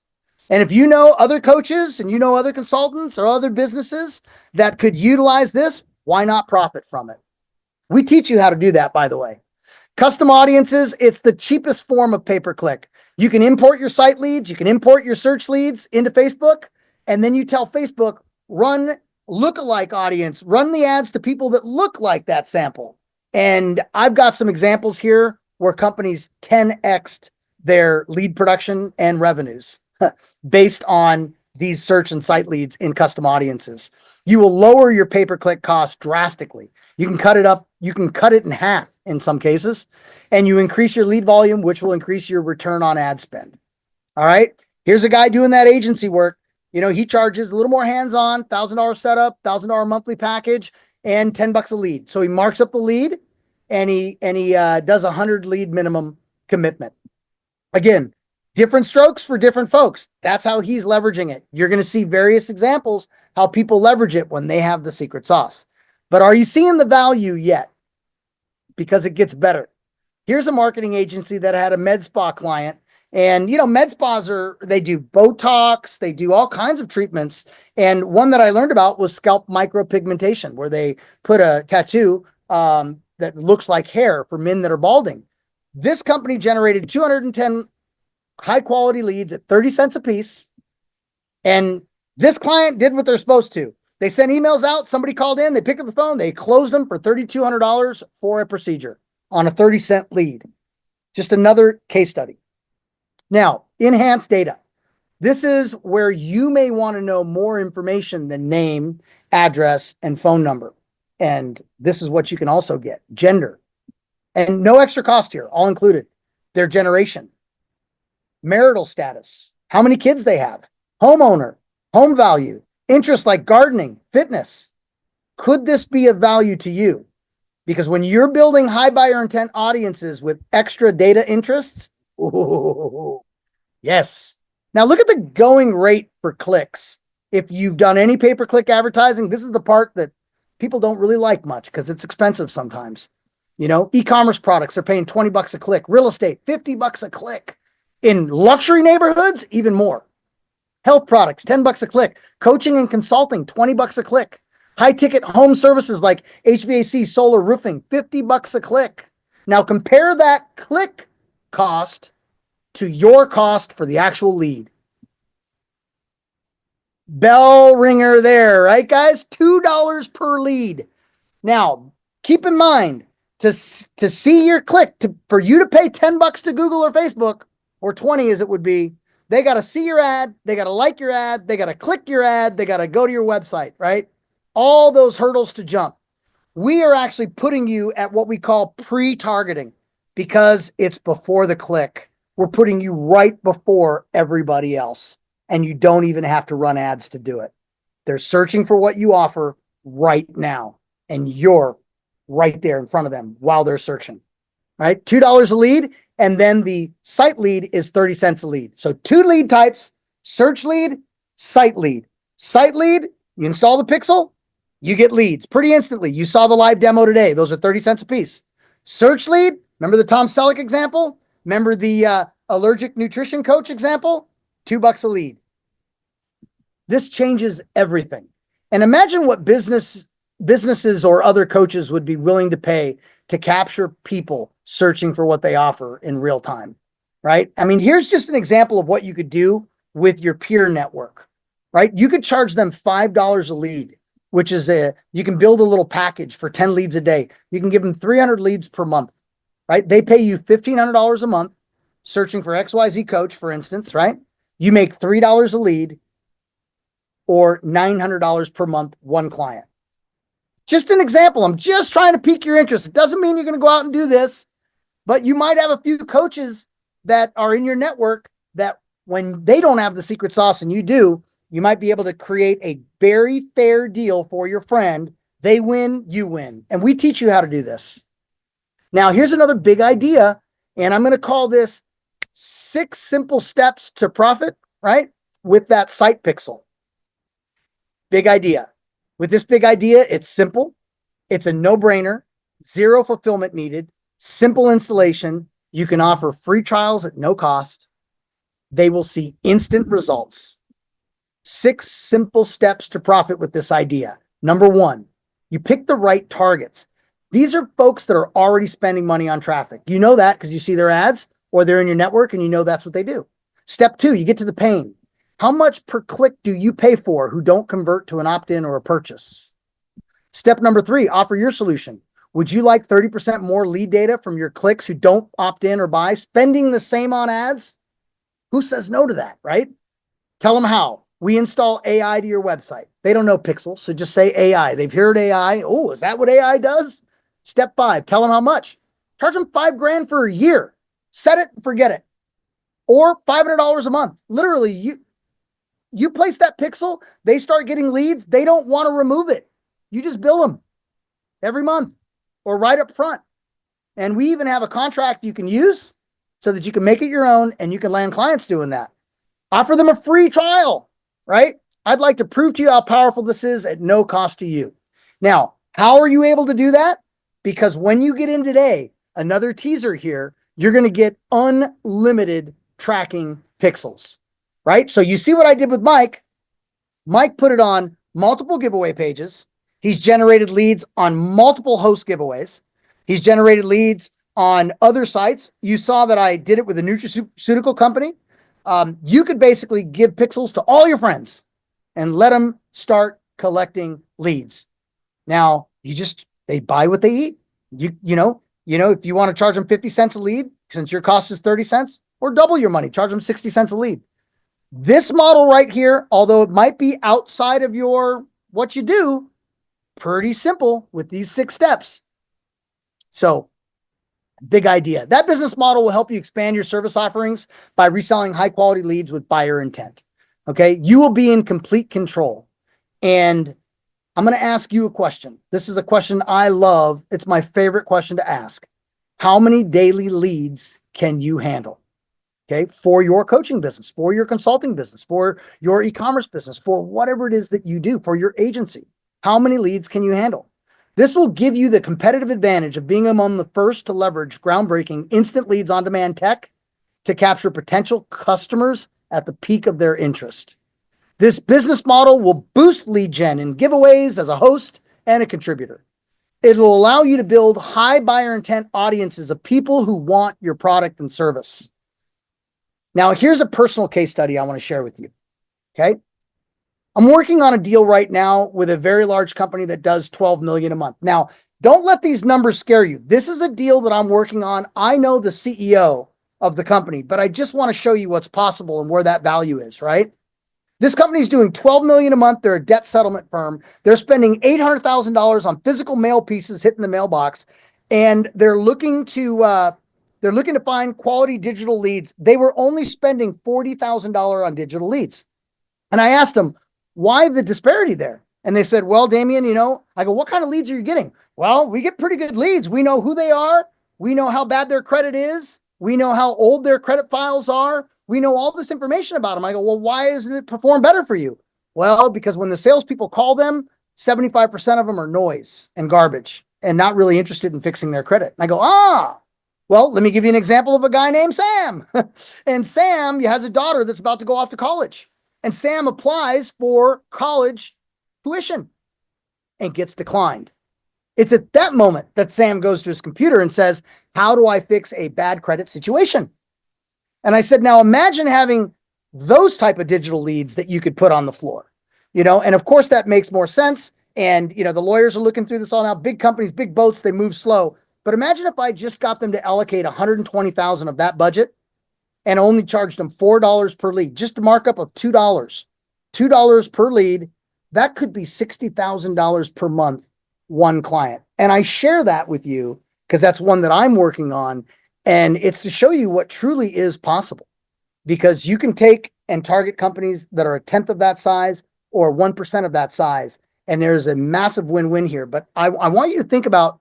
And if you know other coaches and other consultants or other businesses that could utilize this, why not profit from it? We teach you how to do that, by the way. Custom audiences, it's the cheapest form of pay-per-click. You can import your site leads, you can import your search leads into Facebook, and then you tell Facebook, run lookalike audience, run the ads to people that look like that sample. And I've got some examples here where companies 10x'd their lead production and revenues based on these search and site leads in custom audiences. You will lower your pay-per-click cost drastically. You can cut it up. You can cut it in half in some cases, and you increase your lead volume, which will increase your return on ad spend. All right. Here's a guy doing that agency work. He charges a little more hands-on, $1,000 setup, $1,000 monthly package, and $10 a lead. So he marks up the lead, and he does 100 lead minimum commitment. Again, different strokes for different folks. That's how he's leveraging it. You're going to see various examples how people leverage it when they have the secret sauce. But are you seeing the value yet? Because it gets better. Here's a marketing agency that had a med spa client. And, med spas they do Botox, they do all kinds of treatments. And one that I learned about was scalp micropigmentation, where they put a tattoo that looks like hair for men that are balding. This company generated 210 high quality leads at 30 cents a piece. And this client did what they're supposed to. They sent emails out. Somebody called in. They picked up the phone. They closed them for $3,200 for a procedure on a 30-cent lead. Just another case study. Now, enhanced data. This is where you may want to know more information than name, address, and phone number. And this is what you can also get. Gender. And no extra cost here, all included. Their generation. Marital status. How many kids they have. Homeowner. Home value. Interests like gardening, fitness. Could this be of value to you? Because when you're building high buyer intent audiences with extra data interests, ooh, yes. Now look at the going rate for clicks. If you've done any pay-per-click advertising, this is the part that people don't really like much because it's expensive sometimes. E-commerce products are paying $20 a click. Real estate, $50 a click. In luxury neighborhoods, even more. Health products, $10 a click. Coaching and consulting, $20 a click. High ticket home services like HVAC, solar, roofing, $50 a click. Now compare that click cost to your cost for the actual lead. Bell ringer there, right, guys? $2 per lead. Now, keep in mind, to see your click, for you to pay $10 to Google or Facebook, or 20 as it would be, they got to see your ad, they got to like your ad, they got to click your ad, they got to go to your website, right? All those hurdles to jump. We are actually putting you at what we call pre-targeting because it's before the click. We're putting you right before everybody else, and you don't even have to run ads to do it. They're searching for what you offer right now, and you're right there in front of them while they're searching, right? $2 a lead. And then the site lead is 30 cents a lead. So 2 lead types: search lead, site lead. Site lead, you install the pixel, you get leads pretty instantly. You saw the live demo today. Those are 30 cents a piece. Search lead. Remember the Tom Selleck example? Remember the allergic nutrition coach example? $2 a lead. This changes everything. And imagine what businesses or other coaches would be willing to pay to capture people searching for what they offer in real time, right? I mean, here's just an example of what you could do with your peer network, right? You could charge them $5 a lead, which is you can build a little package for 10 leads a day. You can give them 300 leads per month, right? They pay you $1,500 a month searching for XYZ coach, for instance, right? You make $3 a lead or $900 per month, one client. Just an example. I'm just trying to pique your interest. It doesn't mean you're going to go out and do this, but you might have a few coaches that are in your network that when they don't have the secret sauce and you do, you might be able to create a very fair deal for your friend. They win, you win. And we teach you how to do this. Now, here's another big idea, and I'm going to call this 6 simple steps to profit, right? With that site pixel. Big idea. With this big idea, it's simple. It's a no-brainer, 0 fulfillment needed, simple installation. You can offer free trials at no cost. They will see instant results. 6 simple steps to profit with this idea. Number 1, you pick the right targets. These are folks that are already spending money on traffic. You know that because you see their ads or they're in your network and you know that's what they do. Step 2, you get to the pain. How much per click do you pay for who don't convert to an opt-in or a purchase? Step number 3, offer your solution. Would you like 30% more lead data from your clicks who don't opt in or buy, spending the same on ads? Who says no to that, right? Tell them how. We install AI to your website. They don't know Pixel, so just say AI. They've heard AI. Oh, is that what AI does? Step 5, tell them how much. Charge them $5,000 for a year. Set it and forget it. Or $500 a month. Literally, you place that pixel, they start getting leads. They don't want to remove it. You just bill them every month or right up front. And we even have a contract you can use so that you can make it your own and you can land clients doing that. Offer them a free trial, right? I'd like to prove to you how powerful this is at no cost to you. Now, how are you able to do that? Because when you get in today, another teaser here, you're going to get unlimited tracking pixels. Right? So you see what I did with Mike. Mike put it on multiple giveaway pages. He's generated leads on multiple host giveaways. He's generated leads on other sites. You saw that I did it with a nutraceutical company. You could basically give pixels to all your friends and let them start collecting leads. Now, they buy what they eat. You know, if you want to charge them 50 cents a lead, since your cost is 30 cents, or double your money, charge them 60 cents a lead. This model right here, although it might be outside of what you do, pretty simple with these 6 steps. So, big idea. That business model will help you expand your service offerings by reselling high quality leads with buyer intent. Okay. You will be in complete control. And I'm going to ask you a question. This is a question I love. It's my favorite question to ask. How many daily leads can you handle? Okay, for your coaching business, for your consulting business, for your e-commerce business, for whatever it is that you do, for your agency. How many leads can you handle? This will give you the competitive advantage of being among the first to leverage groundbreaking instant leads on demand tech to capture potential customers at the peak of their interest. This business model will boost lead gen and giveaways as a host and a contributor. It will allow you to build high buyer intent audiences of people who want your product and service. Now, here's a personal case study I want to share with you. Okay. I'm working on a deal right now with a very large company that does 12 million a month. Now, don't let these numbers scare you. This is a deal that I'm working on. I know the CEO of the company, but I just want to show you what's possible and where that value is, right? This company is doing 12 million a month. They're a debt settlement firm. They're spending $800,000 on physical mail pieces hitting the mailbox, and they're looking to find quality digital leads. They were only spending $40,000 on digital leads. And I asked them, why the disparity there? And they said, well, Damien, I go, what kind of leads are you getting? Well, we get pretty good leads. We know who they are. We know how bad their credit is. We know how old their credit files are. We know all this information about them. I go, well, why doesn't it perform better for you? Well, because when the salespeople call them, 75% of them are noise and garbage and not really interested in fixing their credit. And I go, well, let me give you an example of a guy named Sam. And Sam has a daughter that's about to go off to college. And Sam applies for college tuition and gets declined. It's at that moment that Sam goes to his computer and says, how do I fix a bad credit situation? And I said, now imagine having those type of digital leads that you could put on the floor, and of course that makes more sense. And, the lawyers are looking through this all now. Big companies, big boats, they move slow. But imagine if I just got them to allocate $120,000 of that budget and only charged them $4 per lead, just a markup of $2 per lead. That could be $60,000 per month, one client. And I share that with you because that's one that I'm working on. And it's to show you what truly is possible, because you can take and target companies that are a tenth of that size or 1% of that size. And there's a massive win-win here. But I want you to think about,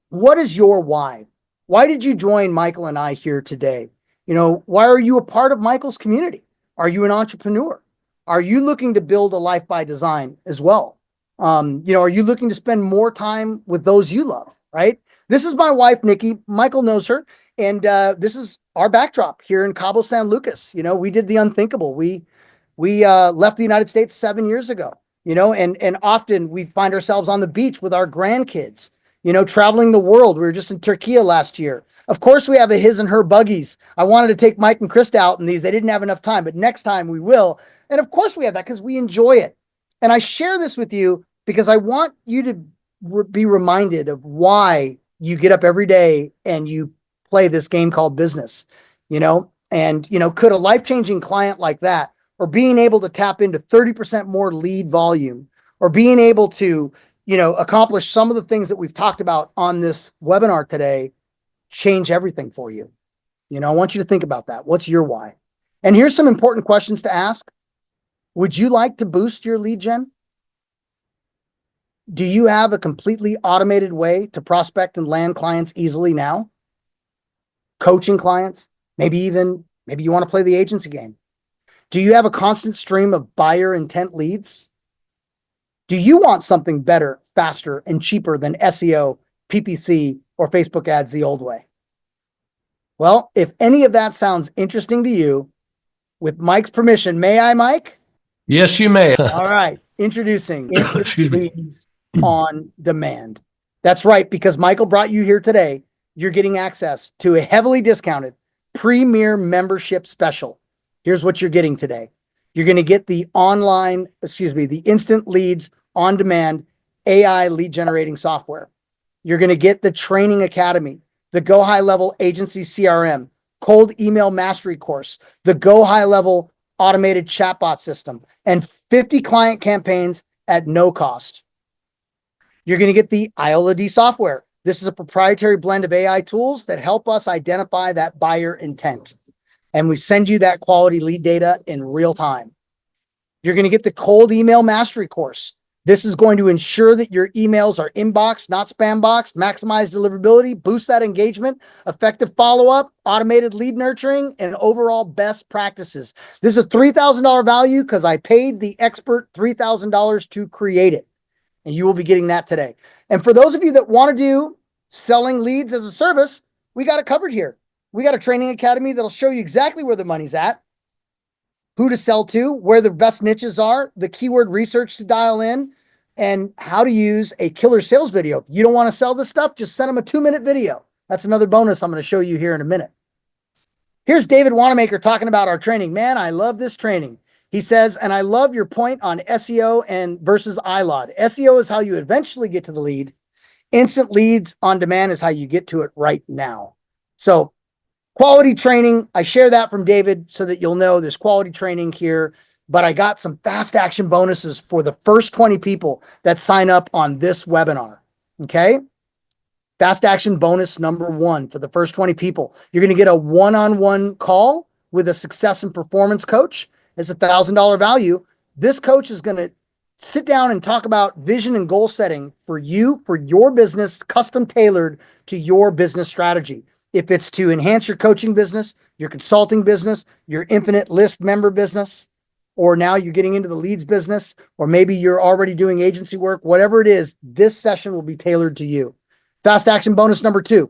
what is your why? Why did you join Michael and I here today? Why are you a part of Michael's community? Are you an entrepreneur? Are you looking to build a life by design as well? Are you looking to spend more time with those you love, right? This is my wife, Nikki. Michael knows her. And this is our backdrop here in Cabo San Lucas. We did the unthinkable. We left the United States 7 years ago, and often we find ourselves on the beach with our grandkids, traveling the world. We were just in Turkey last year. Of course, we have a his and her buggies. I wanted to take Mike and Krista out in these. They didn't have enough time, but next time we will. And of course we have that because we enjoy it. And I share this with you because I want you to be reminded of why you get up every day and you play this game called business, and, could a life-changing client like that, or being able to tap into 30% more lead volume, or being able to, accomplish some of the things that we've talked about on this webinar today, change everything for you. I want you to think about that. What's your why? And here's some important questions to ask. Would you like to boost your lead gen? Do you have a completely automated way to prospect and land clients easily now? Coaching clients, maybe you want to play the agency game. Do you have a constant stream of buyer intent leads? Do you want something better, faster, and cheaper than SEO, PPC, or Facebook ads the old way? Well, if any of that sounds interesting to you, with Mike's permission, may I, Mike? Yes, you may. All right. Introducing Excuse me. Leads on Demand. That's right, because Michael brought you here today. You're getting access to a heavily discounted premier membership special. Here's what you're getting today. You're going to get the instant leads on demand AI lead generating software. You're going to get the training academy, the Go High Level Agency CRM, cold email mastery course, the Go High Level automated chatbot system, and 50 client campaigns at no cost. You're going to get the IOLA software. This is a proprietary blend of AI tools that help us identify that buyer intent. And we send you that quality lead data in real time. You're going to get the cold email mastery course. This is going to ensure that your emails are inbox, not spam box, maximize deliverability, boost that engagement, effective follow-up, automated lead nurturing, and overall best practices. This is a $3,000 value because I paid the expert $3,000 to create it. And you will be getting that today. And for those of you that want to do selling leads as a service, we got it covered here. We got a training academy that'll show you exactly where the money's at, who to sell to, where the best niches are, the keyword research to dial in, and how to use a killer sales video. If you don't want to sell this stuff, just send them a 2-minute video. That's another bonus I'm going to show you here in a minute. Here's David Wanamaker talking about our training. Man, I love this training. He says, and I love your point on SEO and versus iLOD. SEO is how you eventually get to the lead. Instant leads on demand is how you get to it right now. So quality training, I share that from David so that you'll know there's quality training here, but I got some fast action bonuses for the first 20 people that sign up on this webinar. Okay. Fast action bonus number 1 for the first 20 people. You're going to get a one-on-one call with a success and performance coach. It's a $1,000 value. This coach is going to sit down and talk about vision and goal setting for you, for your business, custom tailored to your business strategy. If it's to enhance your coaching business, your consulting business, your infinite list member business, or now you're getting into the leads business, or maybe you're already doing agency work, whatever it is, this session will be tailored to you. Fast action bonus number 2,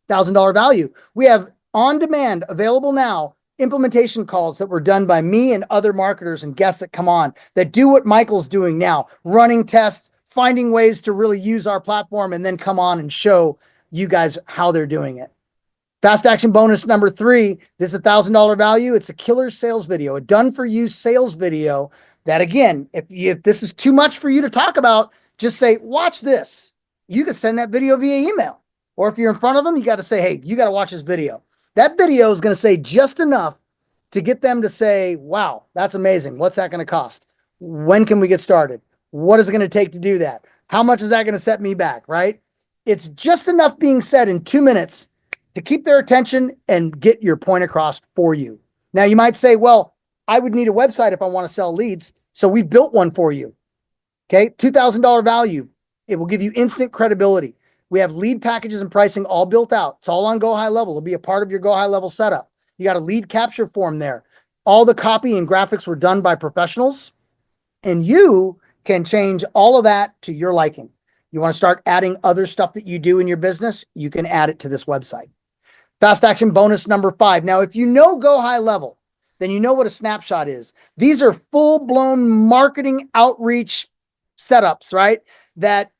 $1,000 value. We have on demand available now implementation calls that were done by me and other marketers and guests that come on that do what Michael's doing now, running tests, finding ways to really use our platform, and then come on and show you guys how they're doing it. Fast action bonus number 3, this is $1,000 value. It's a killer sales video, a done for you sales video that, again, if this is too much for you to talk about, just say, watch this. You can send that video via email. Or if you're in front of them, you got to say, hey, you got to watch this video. That video is going to say just enough to get them to say, wow, that's amazing. What's that going to cost? When can we get started? What is it going to take to do that? How much is that going to set me back, right? It's just enough being said in 2 minutes to keep their attention and get your point across for you. Now, you might say, well, I would need a website if I want to sell leads. So we've built one for you. Okay, $2,000 value. It will give you instant credibility. We have lead packages and pricing all built out. It's all on Go High Level. It'll be a part of your Go High Level setup. You got a lead capture form there. All the copy and graphics were done by professionals, and you can change all of that to your liking. You want to start adding other stuff that you do in your business, you can add it to this website. Fast action bonus number 5. Now, if you know Go High Level, then you know what a snapshot is. These are full-blown marketing outreach setups, right? That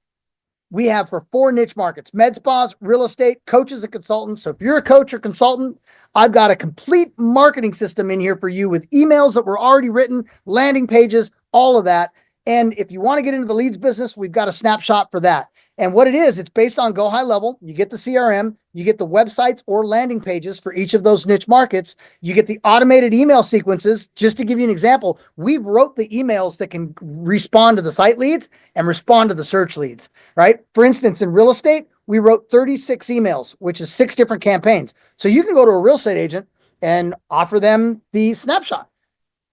we have for 4 niche markets: med spas, real estate, coaches, and consultants. So if you're a coach or consultant, I've got a complete marketing system in here for you with emails that were already written, landing pages, all of that. And if you want to get into the leads business, we've got a snapshot for that. And what it is, it's based on Go High Level. You get the CRM, you get the websites or landing pages for each of those niche markets. You get the automated email sequences. Just to give you an example, we've wrote the emails that can respond to the site leads and respond to the search leads, right? For instance, in real estate, we wrote 36 emails, which is 6 different campaigns. So you can go to a real estate agent and offer them the snapshot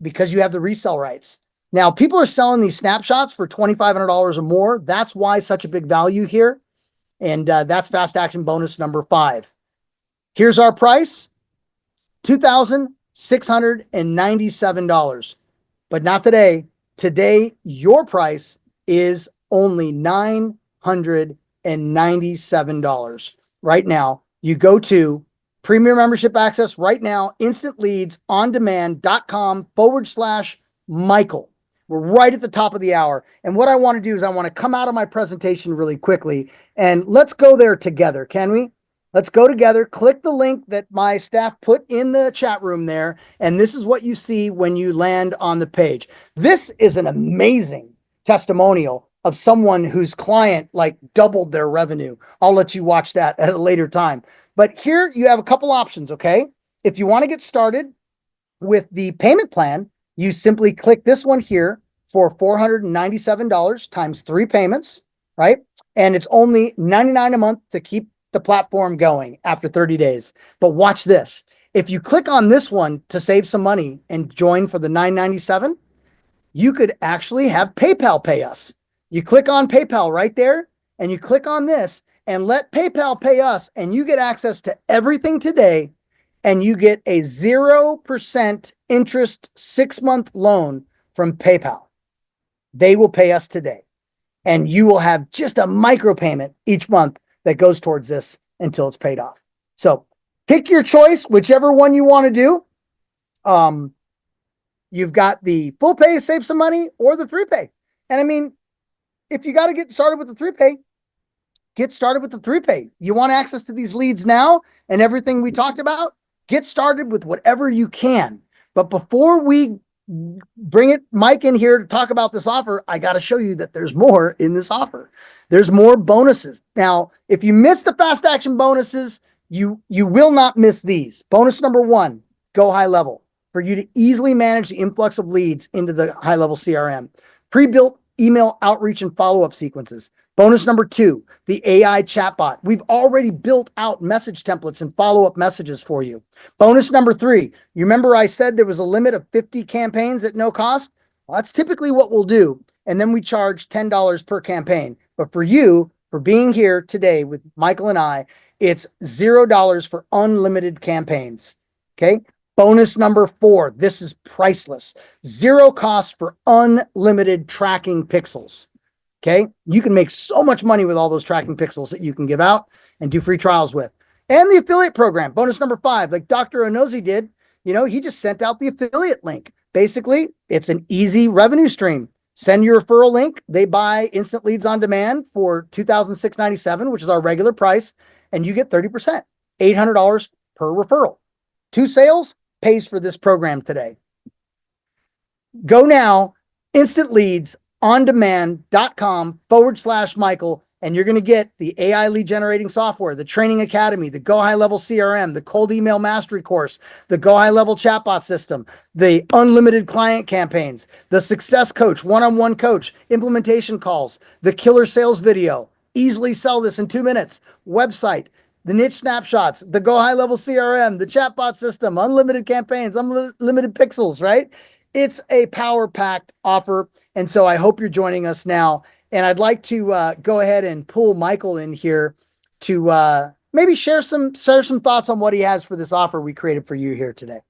because you have the resell rights. Now, people are selling these snapshots for $2,500 or more. That's why such a big value here. And that's fast action bonus number 5. Here's our price, $2,697. But not today. Today, your price is only $997 right now. You go to Premier Membership Access right now, instantleadsondemand.com/Michael. We're right at the top of the hour. And what I want to do is I want to come out of my presentation really quickly and let's go there together. Can we? Let's go together. Click the link that my staff put in the chat room there. And this is what you see when you land on the page. This is an amazing testimonial of someone whose client like doubled their revenue. I'll let you watch that at a later time. But here you have a couple options, okay? If you want to get started with the payment plan, you simply click this one here for $497 times 3 payments, right? And it's only $99 a month to keep the platform going after 30 days. But watch this. If you click on this one to save some money and join for the $997, you could actually have PayPal pay us. You click on PayPal right there and you click on this and let PayPal pay us, and you get access to everything today, and you get a 0% interest 6-month loan from PayPal. They will pay us today, and you will have just a micro payment each month that goes towards this until it's paid off. So pick your choice, whichever one you want to do. You've got the full pay, save some money, or the 3 pay. And I mean, if you got to get started with the 3 pay, get started with the 3 pay. You want access to these leads now and everything we talked about? Get started with whatever you can. But before we bring Mike in here to talk about this offer, I got to show you that there's more in this offer. There's more bonuses. Now, if you miss the fast action bonuses, you will not miss these. Bonus number 1, Go High Level, for you to easily manage the influx of leads into the high level CRM. Pre-built email outreach and follow-up sequences. Bonus number 2, the AI chatbot. We've already built out message templates and follow-up messages for you. Bonus number 3, you remember I said there was a limit of 50 campaigns at no cost? Well, that's typically what we'll do. And then we charge $10 per campaign. But for you, for being here today with Michael and I, it's $0 for unlimited campaigns. Okay. Bonus number 4, this is priceless. 0 cost for unlimited tracking pixels. Okay. You can make so much money with all those tracking pixels that you can give out and do free trials with. And the affiliate program, bonus number 5, like Dr. Onozi did, he just sent out the affiliate link. Basically, it's an easy revenue stream. Send your referral link. They buy instant leads on demand for $2,697, which is our regular price. And you get 30%, $800 per referral. 2 sales pays for this program today. Go now, instantleadsondemand.com/Michael, and you're going to get the AI lead generating software, the training academy, the Go High Level CRM, the cold email mastery course, the Go High Level chatbot system, the unlimited client campaigns, the success coach, one-on-one coach, implementation calls, the killer sales video, easily sell this in 2 minutes, website, the niche snapshots, the Go High Level CRM, the chatbot system, unlimited campaigns, unlimited pixels, right? It's a power-packed offer. And so I hope you're joining us now. And I'd like to go ahead and pull Michael in here to maybe share some thoughts on what he has for this offer we created for you here today.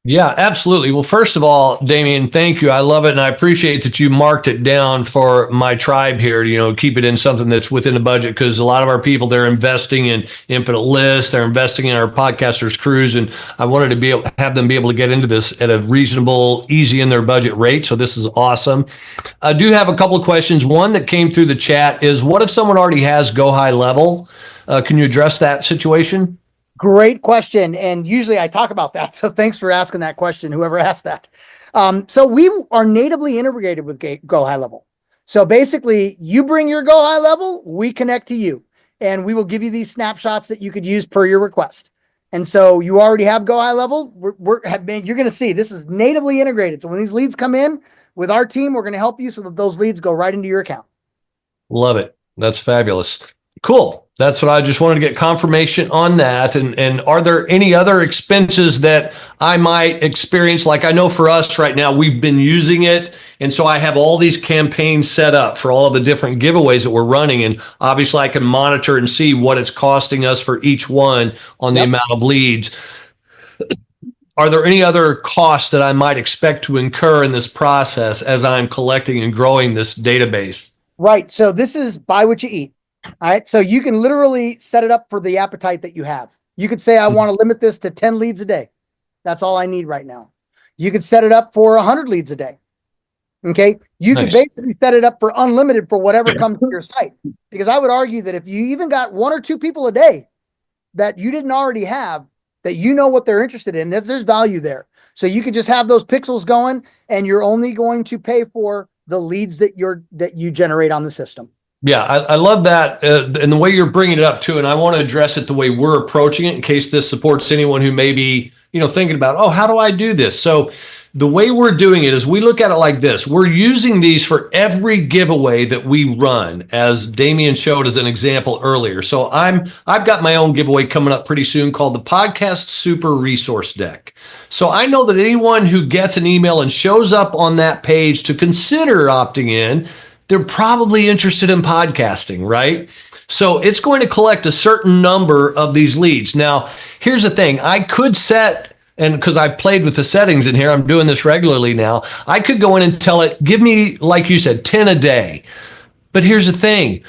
Yeah, absolutely. Well, first of all, Damien, thank you. I love it. And I appreciate that you marked it down for my tribe here, keep it in something that's within the budget, because a lot of our people, they're investing in Infinite List, they're investing in our podcasters cruise. And I wanted to have them be able to get into this at a reasonable, easy in their budget rate. So this is awesome. I do have a couple of questions. One that came through the chat is, what if someone already has Go High Level? Can you address that situation? Great question. And usually I talk about that. So thanks for asking that question, whoever asked that. So we are natively integrated with Go High Level. So basically, you bring your Go High Level, we connect to you, and we will give you these snapshots that you could use per your request. And so you already have Go High Level. You're going to see this is natively integrated. So when these leads come in with our team, we're going to help you so that those leads go right into your account. Love it. That's fabulous. Cool. That's what I just wanted to get confirmation on that. And are there any other expenses that I might experience? Like, I know for us right now, we've been using it. And so I have all these campaigns set up for all of the different giveaways that we're running. And obviously I can monitor and see what it's costing us for each one on the amount of leads. Are there any other costs that I might expect to incur in this process as I'm collecting and growing this database? Right. So this is buy what you eat. All right. So you can literally set it up for the appetite that you have. You could say, I want to limit this to 10 leads a day. That's all I need right now. You could set it up for 100 leads a day. Okay. You could basically set it up for unlimited for whatever comes to your site. Because I would argue that if you even got 1 or 2 people a day that you didn't already have, that what they're interested in, there's value there. So you could just have those pixels going, and you're only going to pay for the leads that you generate on the system. Yeah, I love that, and the way you're bringing it up too. And I want to address it the way we're approaching it, in case this supports anyone who may be, thinking about, oh, how do I do this? So the way we're doing it is we look at it like this. We're using these for every giveaway that we run, as Damien showed as an example earlier. So I've got my own giveaway coming up pretty soon called the Podcast Super Resource Deck. So I know that anyone who gets an email and shows up on that page to consider opting in, they're probably interested in podcasting, right? So it's going to collect a certain number of these leads. Now, here's the thing. I could set, and because I've played with the settings in here, I'm doing this regularly now. I could go in and tell it, give me, like you said, 10 a day. But here's the thing.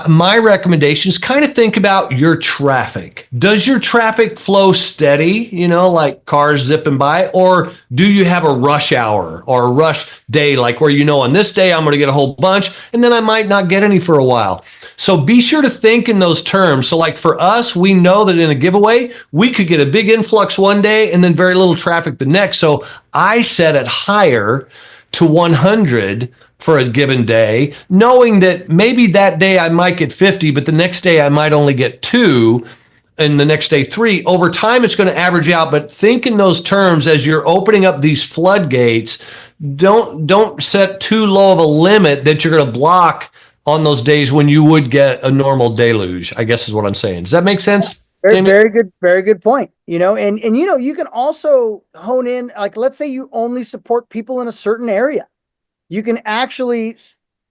My recommendation is kind of think about your traffic. Does your traffic flow steady, like cars zipping by, or do you have a rush hour or a rush day, like where, on this day I'm going to get a whole bunch and then I might not get any for a while. So be sure to think in those terms. So like for us, we know that in a giveaway, we could get a big influx one day and then very little traffic the next. So I set it higher to 100 for a given day, knowing that maybe that day I might get 50, but the next day I might only get 2, and the next day 3. Over time, it's going to average out, but think in those terms as you're opening up these floodgates. Don't set too low of a limit that you're going to block on those days when you would get a normal deluge, I guess is what I'm saying. Does that make sense? Very good point. And you can also hone in, like, let's say you only support people in a certain area. You can actually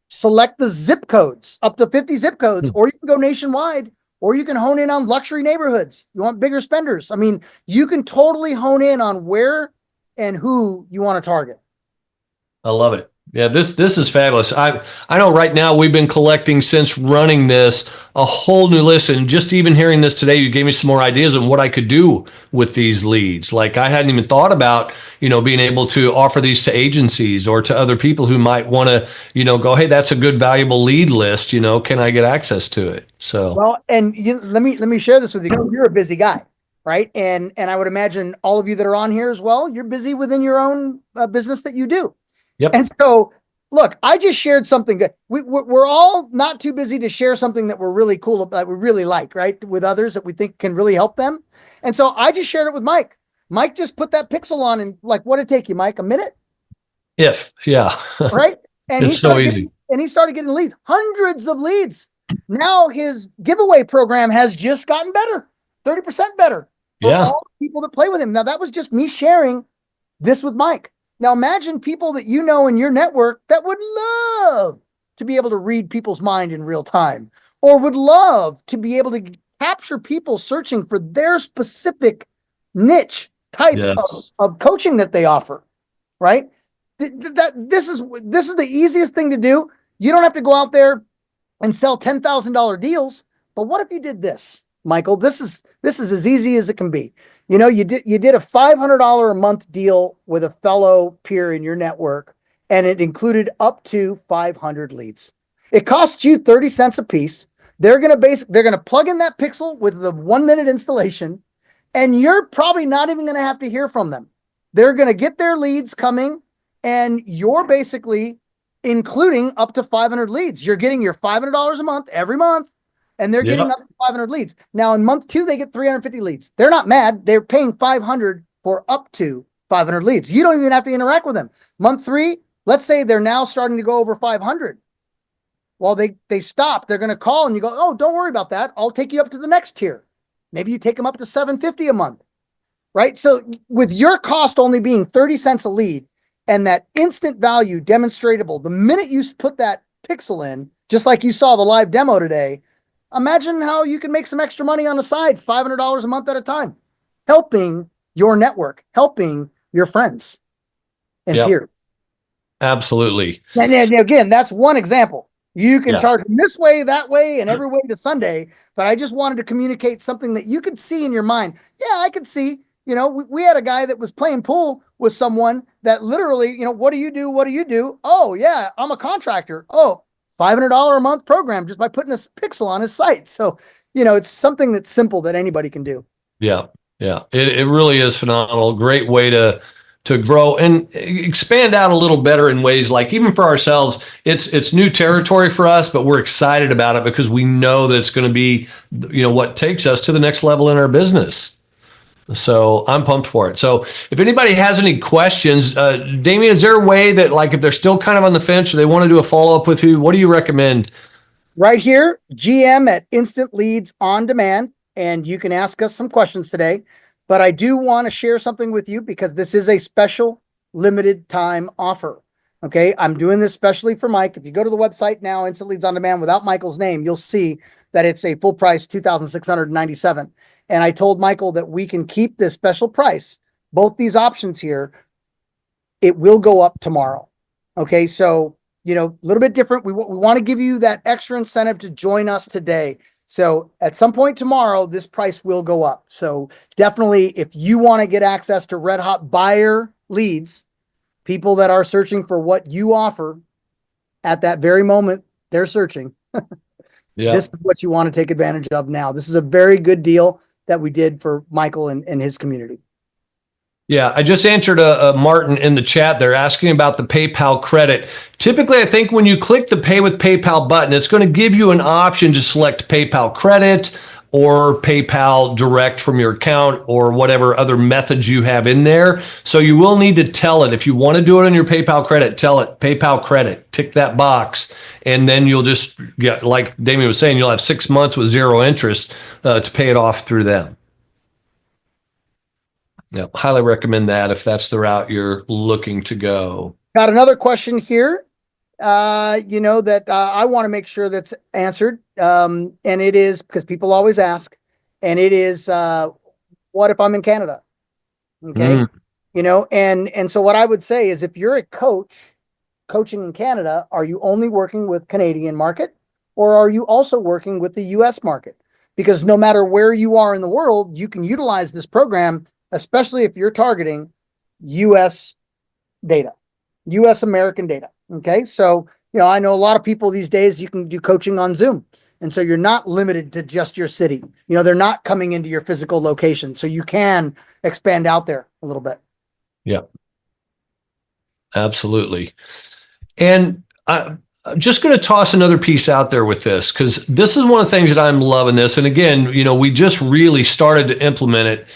select the zip codes, up to 50 zip codes, or you can go nationwide, or you can hone in on luxury neighborhoods. You want bigger spenders. I mean, you can totally hone in on where and who you want to target. I love it. Yeah, this is fabulous. I know right now we've been collecting since running this a whole new list, and just even hearing this today, you gave me some more ideas on what I could do with these leads. Like I hadn't even thought about, being able to offer these to agencies or to other people who might want to, go, hey, that's a good valuable lead list. Can I get access to it? So well, and let me share this with you. You're a busy guy, right? And I would imagine all of you that are on here as well, you're busy within your own business that you do. Yep. And so, look, I just shared something that we're all not too busy to share something that we're really cool about, we really like, right? With others that we think can really help them. And so I just shared it with Mike. Mike just put that pixel on, and like, what'd it take you, Mike? A minute? Yeah. Right? And It's so easy. He started getting leads, hundreds of leads. Now his giveaway program has just gotten better, 30% better for all the people that play with him. Now that was just me sharing this with Mike. Now imagine people that you know in your network that would love to be able to read people's mind in real time, or would love to be able to capture people searching for their specific niche type of coaching that they offer, right? This is the easiest thing to do. You don't have to go out there and sell $10,000 deals. But what if you did this, Michael? This is as easy as it can be. You did a $500 a month deal with a fellow peer in your network, and it included up to 500 leads. It costs you 30 cents a piece. They're going to plug in that pixel with the 1-minute installation, and you're probably not even going to have to hear from them. They're going to get their leads coming, and you're basically including up to 500 leads. You're getting your $500 a month every month, and they're getting up to 500 leads. Now in month 2, they get 350 leads. They're not mad. They're paying 500 for up to 500 leads. You don't even have to interact with them. Month 3, let's say they're now starting to go over 500. Well, they stop. They're going to call, and you go, oh, don't worry about that. I'll take you up to the next tier. Maybe you take them up to $750 a month, right? So with your cost only being 30 cents a lead, and that instant value demonstratable, the minute you put that pixel in, just like you saw the live demo today, imagine how you can make some extra money on the side, $500 a month at a time, helping your network, helping your friends and peers. Absolutely. And again, that's one example. You can charge them this way, that way, and every way to Sunday. But I just wanted to communicate something that you could see in your mind. Yeah, I could see. We had a guy that was playing pool with someone that literally, what do you do? What do you do? Oh, yeah, I'm a contractor. Oh, $500 a month program just by putting this pixel on his site. So, it's something that's simple that anybody can do. Yeah. It really is phenomenal. Great way to grow and expand out a little better in ways like, even for ourselves, it's new territory for us, but we're excited about it because we know that it's going to be, what takes us to the next level in our business. So I'm pumped for it. So if anybody has any questions, Damien, is there a way that, like, if they're still kind of on the fence or they want to do a follow-up with you, what do you recommend? Right here, GM at Instant Leads on Demand, and you can ask us some questions today. But I do want to share something with you because this is a special limited time offer. Okay, I'm doing this specially for Mike. If you go to the website now, Instant Leads on Demand, without Michael's name, you'll see that it's a full price, $2,697. And I told Michael that we can keep this special price, both these options here. It will go up tomorrow. Okay, so, a little bit different. We want to give you that extra incentive to join us today. So at some point tomorrow, this price will go up. So definitely, if you want to get access to red hot buyer leads, people that are searching for what you offer at that very moment, they're searching. This is what you want to take advantage of now. This is a very good deal that we did for Michael and his community. Yeah, I just answered a Martin in the chat. They're asking about the PayPal credit. Typically, I think when you click the Pay with PayPal button, it's going to give you an option to select PayPal credit or PayPal direct from your account or whatever other methods you have in there. So you will need to tell it. If you want to do it on your PayPal credit, tell it PayPal credit, tick that box. And then you'll just get, like Damien was saying, you'll have 6 months with 0 interest to pay it off through them. Yeah, highly recommend that if that's the route you're looking to go. Got another question here, that I want to make sure that's answered. And it is because people always ask, and it is, what if I'm in Canada? Okay. And so what I would say is if you're a coach coaching in Canada, are you only working with Canadian market or are you also working with the US market? Because no matter where you are in the world, you can utilize this program, especially if you're targeting US data, US American data. Okay. So, I know a lot of people these days, you can do coaching on Zoom. And so you're not limited to just your city. They're not coming into your physical location. So you can expand out there a little bit. Yeah, absolutely. And I'm just going to toss another piece out there with this, because this is one of the things that I'm loving this. And again, we just really started to implement it.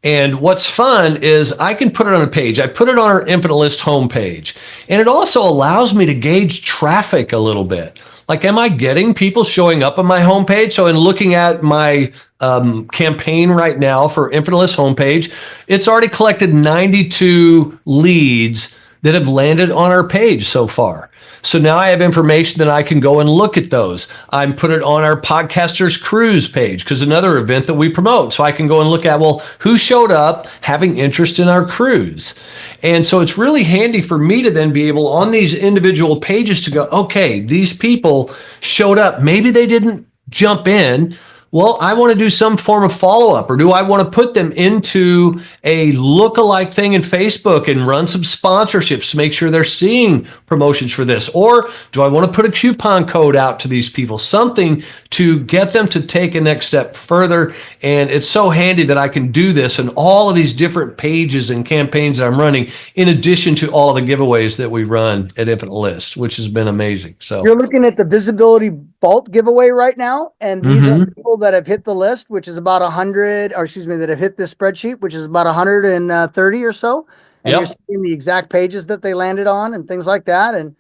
And what's fun is I can put it on a page. I put it on our Infinite List homepage. And it also allows me to gauge traffic a little bit. Like, am I getting people showing up on my homepage? So in looking at my campaign right now for Infinite List homepage, it's already collected 92 leads that have landed on our page so far. So now I have information that I can go and look at those. I'm put it on our Podcasters Cruise page, because another event that we promote. So I can go and look at, well, who showed up having interest in our cruise? And so it's really handy for me to then be able on these individual pages to go, okay, these people showed up. Maybe they didn't jump in. Well, I want to do some form of follow-up, or do I want to put them into a lookalike thing in Facebook and run some sponsorships to make sure they're seeing promotions for this? Or do I want to put a coupon code out to these people, something to get them to take a next step further? And it's so handy that I can do this in all of these different pages and campaigns that I'm running, in addition to all of the giveaways that we run at Infinite List, which has been amazing. So you're looking at the visibility vault giveaway right now, and these are people that have hit the list, which is about 100, or excuse me, that have hit this spreadsheet, which is about 130 or so. And you're seeing the exact pages that they landed on and things like that. And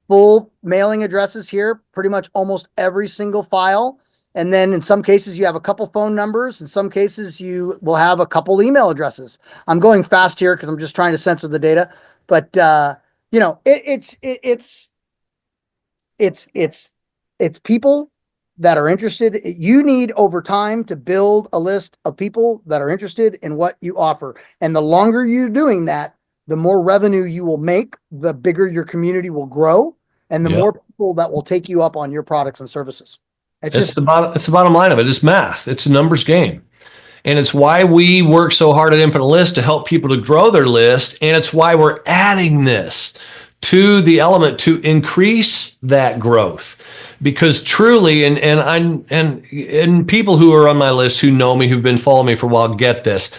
full mailing addresses here, pretty much almost every single file. And then in some cases you have a couple phone numbers. In some cases you will have a couple email addresses. I'm going fast here because I'm just trying to censor the data, but it's people that are interested. You need over time to build a list of people that are interested in what you offer. And the longer you're doing that, the more revenue you will make, the bigger your community will grow, and the more people that will take you up on your products and services. It's the bottom line of it. It's math. It's a numbers game. And it's why we work so hard at Infinite List to help people to grow their list. And it's why we're adding this to the element to increase that growth. Because truly, and people who are on my list who know me, who've been following me for a while, get this.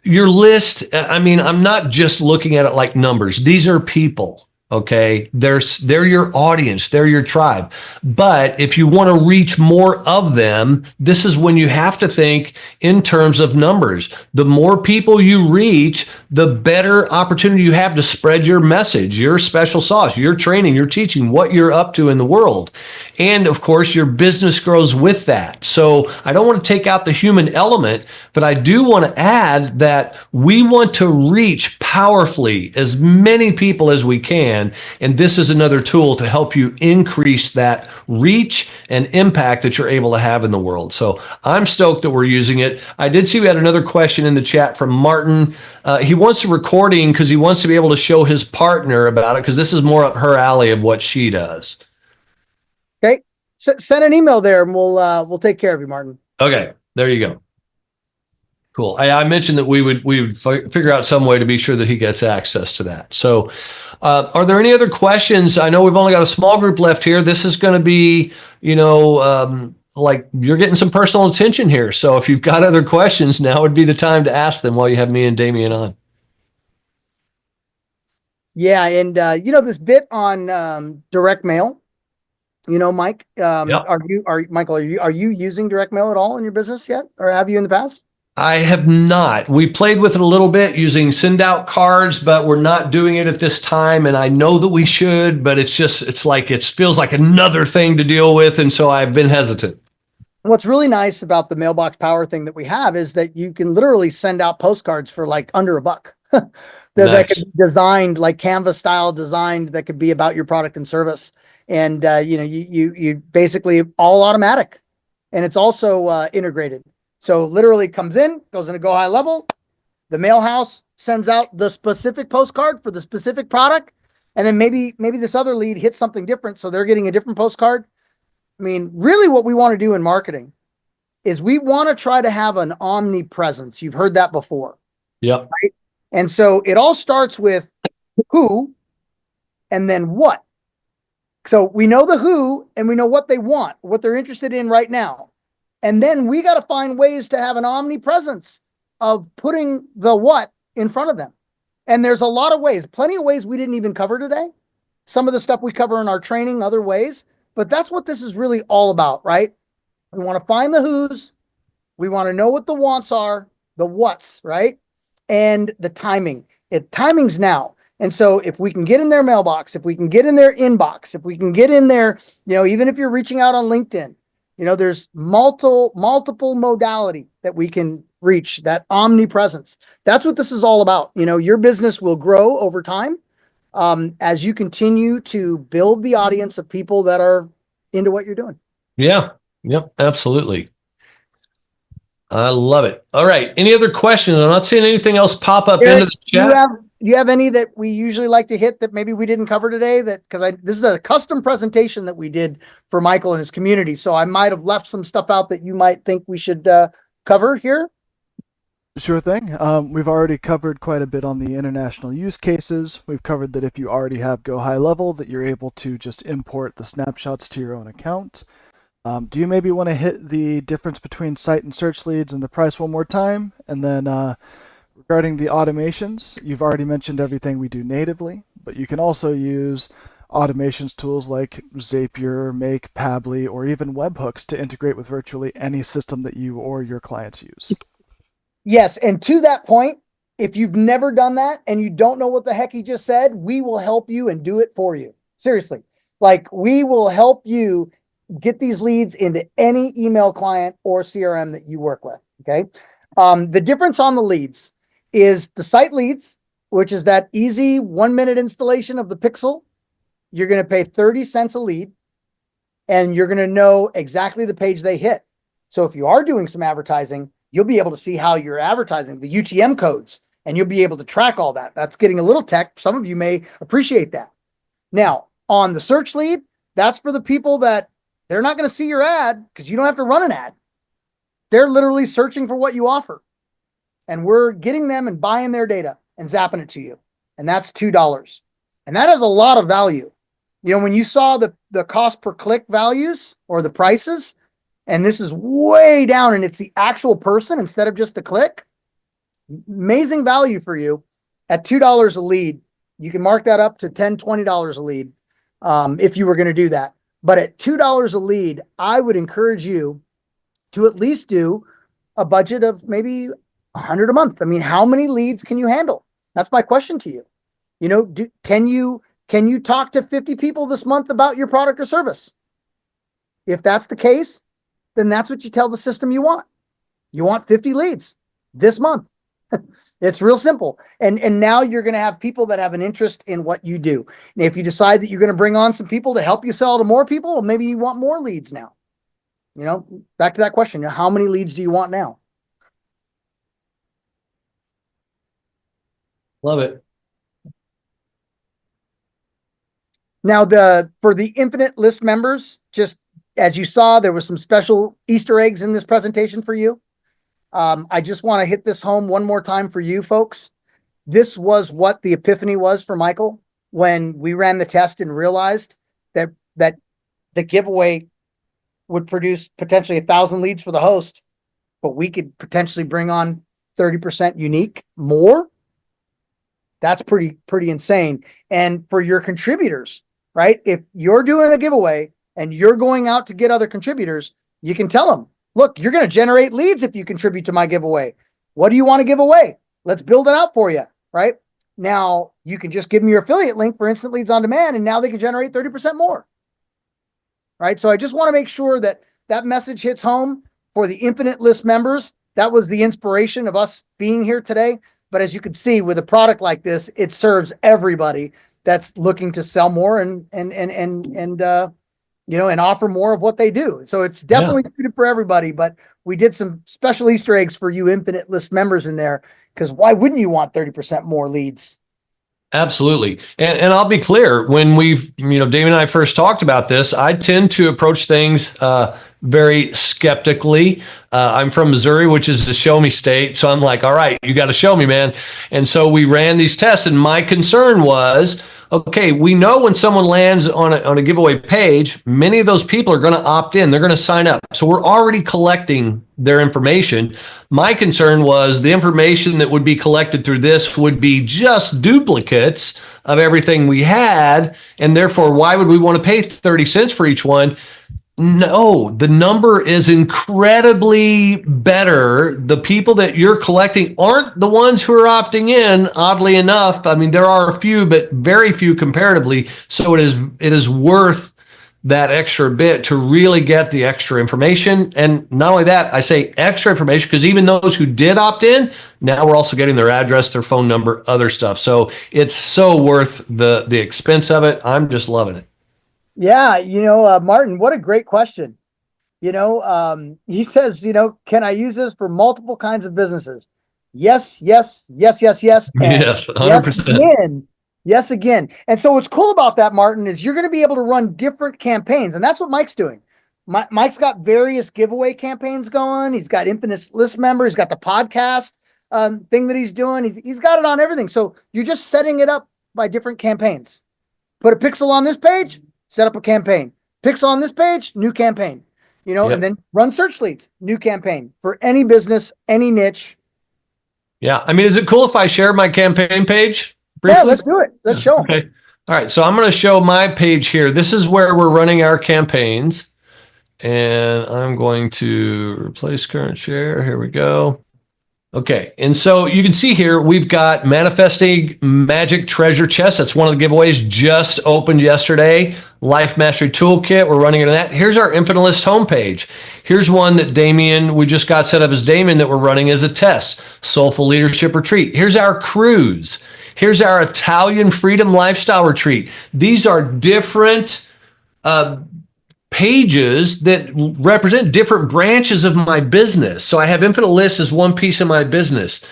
Your list, I'm not just looking at it like numbers. These are people. Okay, they're your audience, they're your tribe. But if you want to reach more of them, this is when you have to think in terms of numbers. The more people you reach, the better opportunity you have to spread your message, your special sauce, your training, your teaching, what you're up to in the world. And of course, your business grows with that. So I don't want to take out the human element, but I do want to add that we want to reach powerfully as many people as we can. And this is another tool to help you increase that reach and impact that you're able to have in the world. So I'm stoked that we're using it. I did see we had another question in the chat from Martin. He wants a recording because he wants to be able to show his partner about it, because this is more up her alley of what she does. Okay. Send an email there and we'll take care of you, Martin. Okay. There you go. Cool. I mentioned that we would figure out some way to be sure that he gets access to that. So are there any other questions? I know we've only got a small group left here. This is going to be, like you're getting some personal attention here. So if you've got other questions, now would be the time to ask them while you have me and Damien on. Yeah. And, this bit on direct mail, Mike, Michael, are you using direct mail at all in your business yet? Or have you in the past? I have not. We played with it a little bit using send out cards, but we're not doing it at this time. And I know that we should, but it feels like another thing to deal with. And so I've been hesitant. What's really nice about the mailbox power thing that we have is that you can literally send out postcards for like under $1 that could be designed like Canva style designed, that could be about your product and service. And you basically all automatic, and it's also integrated. So literally comes in, goes into Go High Level. The mail house sends out the specific postcard for the specific product. And then maybe this other lead hits something different, so they're getting a different postcard. I mean, really what we want to do in marketing is we want to try to have an omnipresence. You've heard that before. Yep. Right? And so it all starts with who and then what. So we know the who and we know what they want, what they're interested in right now. And then we got to find ways to have an omnipresence of putting the what in front of them. And there's a lot of ways, plenty of ways we didn't even cover today. Some of the stuff we cover in our training, other ways, but that's what this is really all about, right? We want to find the who's, we want to know what the wants are, the what's, right? And the timing. Timing's now. And so if we can get in their mailbox, if we can get in their inbox, if we can get in there, even if you're reaching out on LinkedIn, there's multiple modality that we can reach, that omnipresence. That's what this is all about. Your business will grow over time as you continue to build the audience of people that are into what you're doing. Yeah. Yep. Absolutely. I love it. All right. Any other questions? I'm not seeing anything else pop up Eric, into the chat. Do you have any that we usually like to hit that maybe we didn't cover today? Because this is a custom presentation that we did for Michael and his community. So I might have left some stuff out that you might think we should cover here. Sure thing. We've already covered quite a bit on the international use cases. We've covered that if you already have Go High Level, that you're able to just import the snapshots to your own account. Do you maybe want to hit the difference between site and search leads and the price one more time? And then regarding the automations, you've already mentioned everything we do natively, but you can also use automations tools like Zapier, Make, Pabbly, or even webhooks to integrate with virtually any system that you or your clients use. Yes, and to that point, if you've never done that and you don't know what the heck he just said, we will help you and do it for you. Seriously. We will help you get these leads into any email client or CRM that you work with. Okay. The difference on the leads is the site leads, which is that easy 1 minute installation of the pixel. You're going to pay 30 cents a lead and you're going to know exactly the page they hit. So if you are doing some advertising, you'll be able to see how you're advertising, the UTM codes, and you'll be able to track all that. That's getting a little tech. Some of you may appreciate that. Now, on the search lead, that's for the people that they're not going to see your ad because you don't have to run an ad. They're literally searching for what you offer. And we're getting them and buying their data and zapping it to you. And that's $2. And that has a lot of value. When you saw the cost per click values or the prices, and this is way down and it's the actual person instead of just the click, amazing value for you at $2 a lead. You can mark that up to $10, $20 a lead if you were going to do that. But at $2 a lead, I would encourage you to at least do a budget of maybe 100 a month. I mean, how many leads can you handle? That's my question to you. Can you talk to 50 people this month about your product or service? If that's the case, then that's what you tell the system you want. You want 50 leads this month. It's real simple. And now you're going to have people that have an interest in what you do. And if you decide that you're going to bring on some people to help you sell to more people, well, maybe you want more leads now. Back to that question, how many leads do you want now? Love it. Now, for the Infinite List members, just as you saw, there was some special Easter eggs in this presentation for you. I just want to hit this home one more time for you folks. This was what the epiphany was for Michael when we ran the test and realized that the giveaway would produce potentially 1,000 leads for the host, but we could potentially bring on 30% unique more. That's pretty insane. And for your contributors, right? If you're doing a giveaway and you're going out to get other contributors, you can tell them, look, you're going to generate leads if you contribute to my giveaway. What do you want to give away? Let's build it out for you, right? Now you can just give them your affiliate link for instant leads on demand, and now they can generate 30% more, right? So I just want to make sure that message hits home for the Infinite List members. That was the inspiration of us being here today. But as you can see, with a product like this, it serves everybody. that's looking to sell more and and offer more of what they do. So it's definitely suited for everybody, but we did some special Easter eggs for you Infinite List members in there, because why wouldn't you want 30% more leads? Absolutely. And I'll be clear, when Dave and I first talked about this, I tend to approach things very skeptically. I'm from Missouri, which is a show me state. So I'm like, all right, you got to show me, man. And so we ran these tests, and my concern was, okay, we know when someone lands on a giveaway page, many of those people are going to opt in. They're going to sign up. So we're already collecting their information. My concern was the information that would be collected through this would be just duplicates of everything we had. And therefore, why would we want to pay 30 cents for each one? No, the number is incredibly better. The people that you're collecting aren't the ones who are opting in, oddly enough. I mean, there are a few, but very few comparatively. So it is worth that extra bit to really get the extra information. And not only that, I say extra information because even those who did opt in, now we're also getting their address, their phone number, other stuff. So it's so worth the expense of it. I'm just loving it. Yeah, Martin, what a great question. He says, can I use this for multiple kinds of businesses? Yes, yes, yes, yes, yes. And yes, 100%. Yes again. Yes again. And so what's cool about that, Martin, is you're going to be able to run different campaigns. And that's what Mike's doing. Mike's got various giveaway campaigns going. He's got Infinite List Member. He's got the podcast thing that he's doing. He's got it on everything. So you're just setting it up by different campaigns. Put a pixel on this page, set up a campaign. Pixel on this page, new campaign. And then run search leads, new campaign for any business, any niche. Yeah. I mean, is it cool if I share my campaign page briefly? Yeah, let's do it. Let's show them. Okay. All right. So I'm going to show my page here. This is where we're running our campaigns. And I'm going to replace current share. Here we go. Okay. And so you can see here, we've got Manifesting Magic Treasure Chest. That's one of the giveaways just opened yesterday. Life Mastery Toolkit. We're running into that. Here's our Infinite List homepage. Here's one that we just got set up as Damien that we're running as a test. Soulful Leadership Retreat. Here's our cruise. Here's our Italian Freedom Lifestyle Retreat. These are different pages that represent different branches of my business. So I have Infinite List as one piece of my business.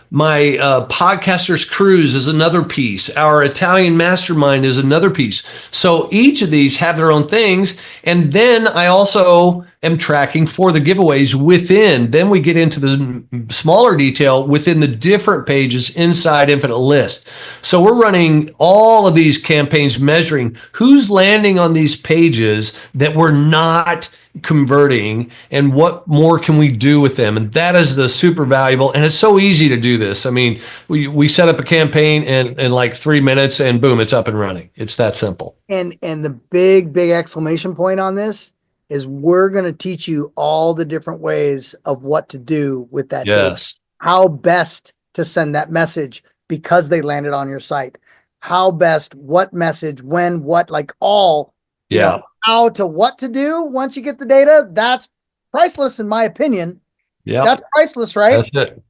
My Podcaster's Cruise is another piece. Our Italian Mastermind is another piece. So each of these have their own things. And then I also am tracking for the giveaways within. Then we get into the smaller detail within the different pages inside Infinite List. So we're running all of these campaigns, measuring who's landing on these pages that we're not converting and what more can we do with them. And that is the super valuable. And it's so easy to do this. I mean, we set up a campaign in like 3 minutes and boom, it's up and running. It's that simple. And the big exclamation point on this is we're going to teach you all the different ways of what to do with that. Yes. Data. How best to send that message because they landed on your site. How best, what message, when, what, like all, yeah. How to what to do once you get the data. That's priceless in my opinion. Yeah. That's priceless, right? That's it.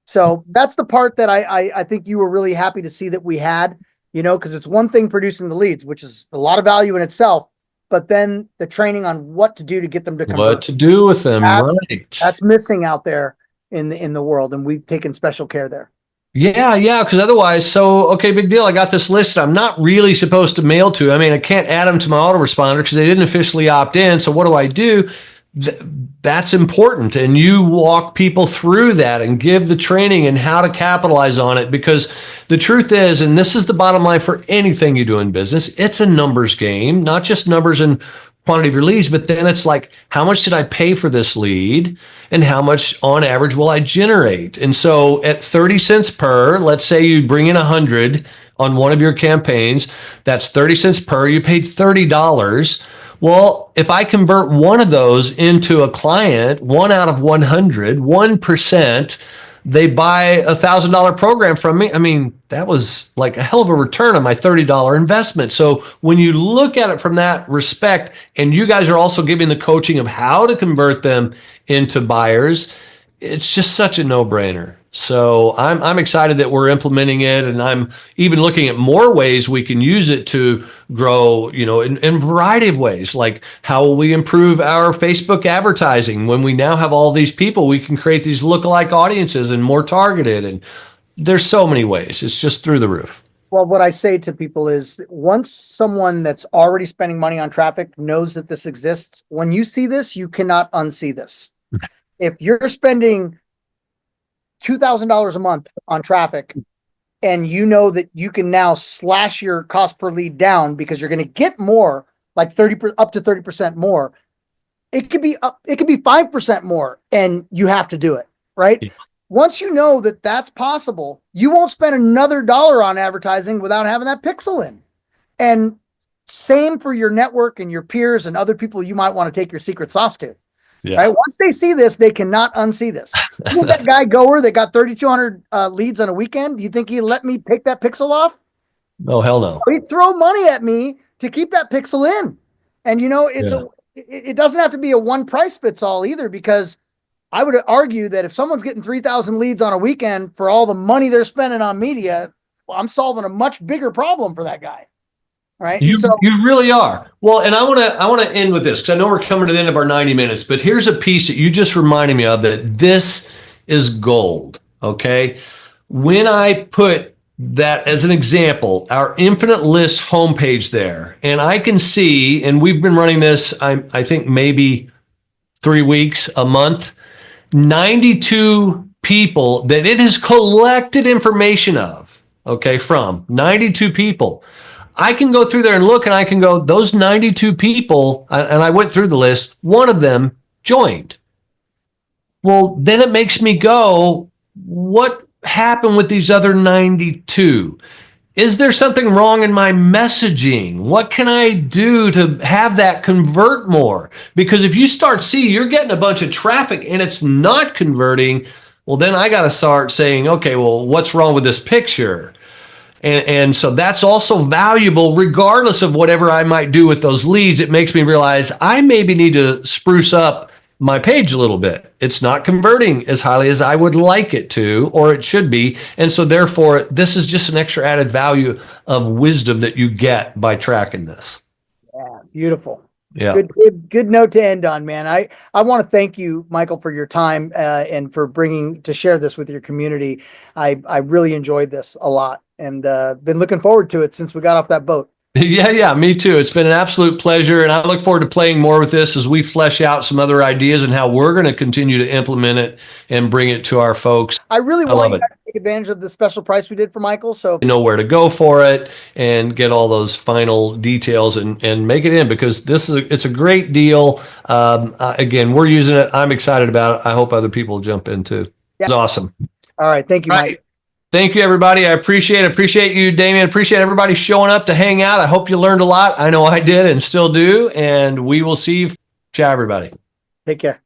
So that's the part that I think you were really happy to see that we had, because it's one thing producing the leads, which is a lot of value in itself, but then the training on what to do to get them to convert. What to do with them, right? That's missing out there in the world, and we've taken special care there. Yeah, because otherwise, okay, big deal. I got this list I'm not really supposed to mail to. I mean, I can't add them to my autoresponder because they didn't officially opt in. So what do I do? That's important. And you walk people through that and give the training and how to capitalize on it. Because the truth is, and this is the bottom line for anything you do in business, it's a numbers game, not just numbers and quantity of your leads, but then it's like, how much did I pay for this lead and how much on average will I generate? And so at 30 cents per, let's say you bring in 100 on one of your campaigns, that's 30 cents per, you paid $30. Well, if I convert one of those into a client, 1 out of 100, 1%, they buy a $1,000 program from me. I mean, that was like a hell of a return on my $30 investment. So when you look at it from that respect, and you guys are also giving the coaching of how to convert them into buyers, it's just such a no-brainer. So I'm excited that we're implementing it, and I'm even looking at more ways we can use it to grow, in a variety of ways. Like, how will we improve our Facebook advertising when we now have all these people? We can create these lookalike audiences and more targeted, and there's so many ways. It's just through the roof. Well, what I say to people is, once someone that's already spending money on traffic knows that this exists, when you see this, you cannot unsee this. If you're spending $2,000 a month on traffic, and you know that you can now slash your cost per lead down because you're going to get more, like up to 30% more. It could be 5% more, and you have to do it, right? Yeah. Once you know that that's possible, you won't spend another dollar on advertising without having that pixel in. And same for your network and your peers and other people you might want to take your secret sauce to. Yeah. Right? Once they see this, they cannot unsee this. You think that guy Goer that got 3,200 leads on a weekend, do you think he'd let me take that pixel off? Oh, hell no. He'd throw money at me to keep that pixel in. And it doesn't have to be a one price fits all either, because I would argue that if someone's getting 3,000 leads on a weekend for all the money they're spending on media, well, I'm solving a much bigger problem for that guy. Right. You really are. Well, and I want to end with this, because I know we're coming to the end of our 90 minutes, but here's a piece that you just reminded me of, that this is gold. Okay. When I put that as an example, our infinite list homepage there, and I can see, and we've been running this, I think maybe 3 weeks, a month, 92 people that it has collected information of, okay, from 92 people. I can go through there and look, and I can go, those 92 people, and I went through the list, one of them joined. Well, then it makes me go, what happened with these other 92? Is there something wrong in my messaging? What can I do to have that convert more? Because if you you're getting a bunch of traffic and it's not converting, well, then I got to start saying, okay, well, what's wrong with this picture? And so that's also valuable, regardless of whatever I might do with those leads. It makes me realize I maybe need to spruce up my page a little bit. It's not converting as highly as I would like it to, or it should be. And so therefore, this is just an extra added value of wisdom that you get by tracking this. Yeah, beautiful. Yeah. Good note to end on, man. I want to thank you, Michael, for your time and for to share this with your community. I really enjoyed this a lot, and been looking forward to it since we got off that boat. Yeah, me too. It's been an absolute pleasure, and I look forward to playing more with this as we flesh out some other ideas and how we're going to continue to implement it and bring it to our folks. I really want you guys to take advantage of the special price we did for Michael. So you know where to go for it and get all those final details and make it in, because it's a great deal. Again, we're using it. I'm excited about it. I hope other people jump in too. Yeah. It's awesome. All right. Thank you, Mike. Thank you, everybody. I appreciate you, Damien. Appreciate everybody showing up to hang out. I hope you learned a lot. I know I did and still do. And we will see you. Ciao, everybody. Take care.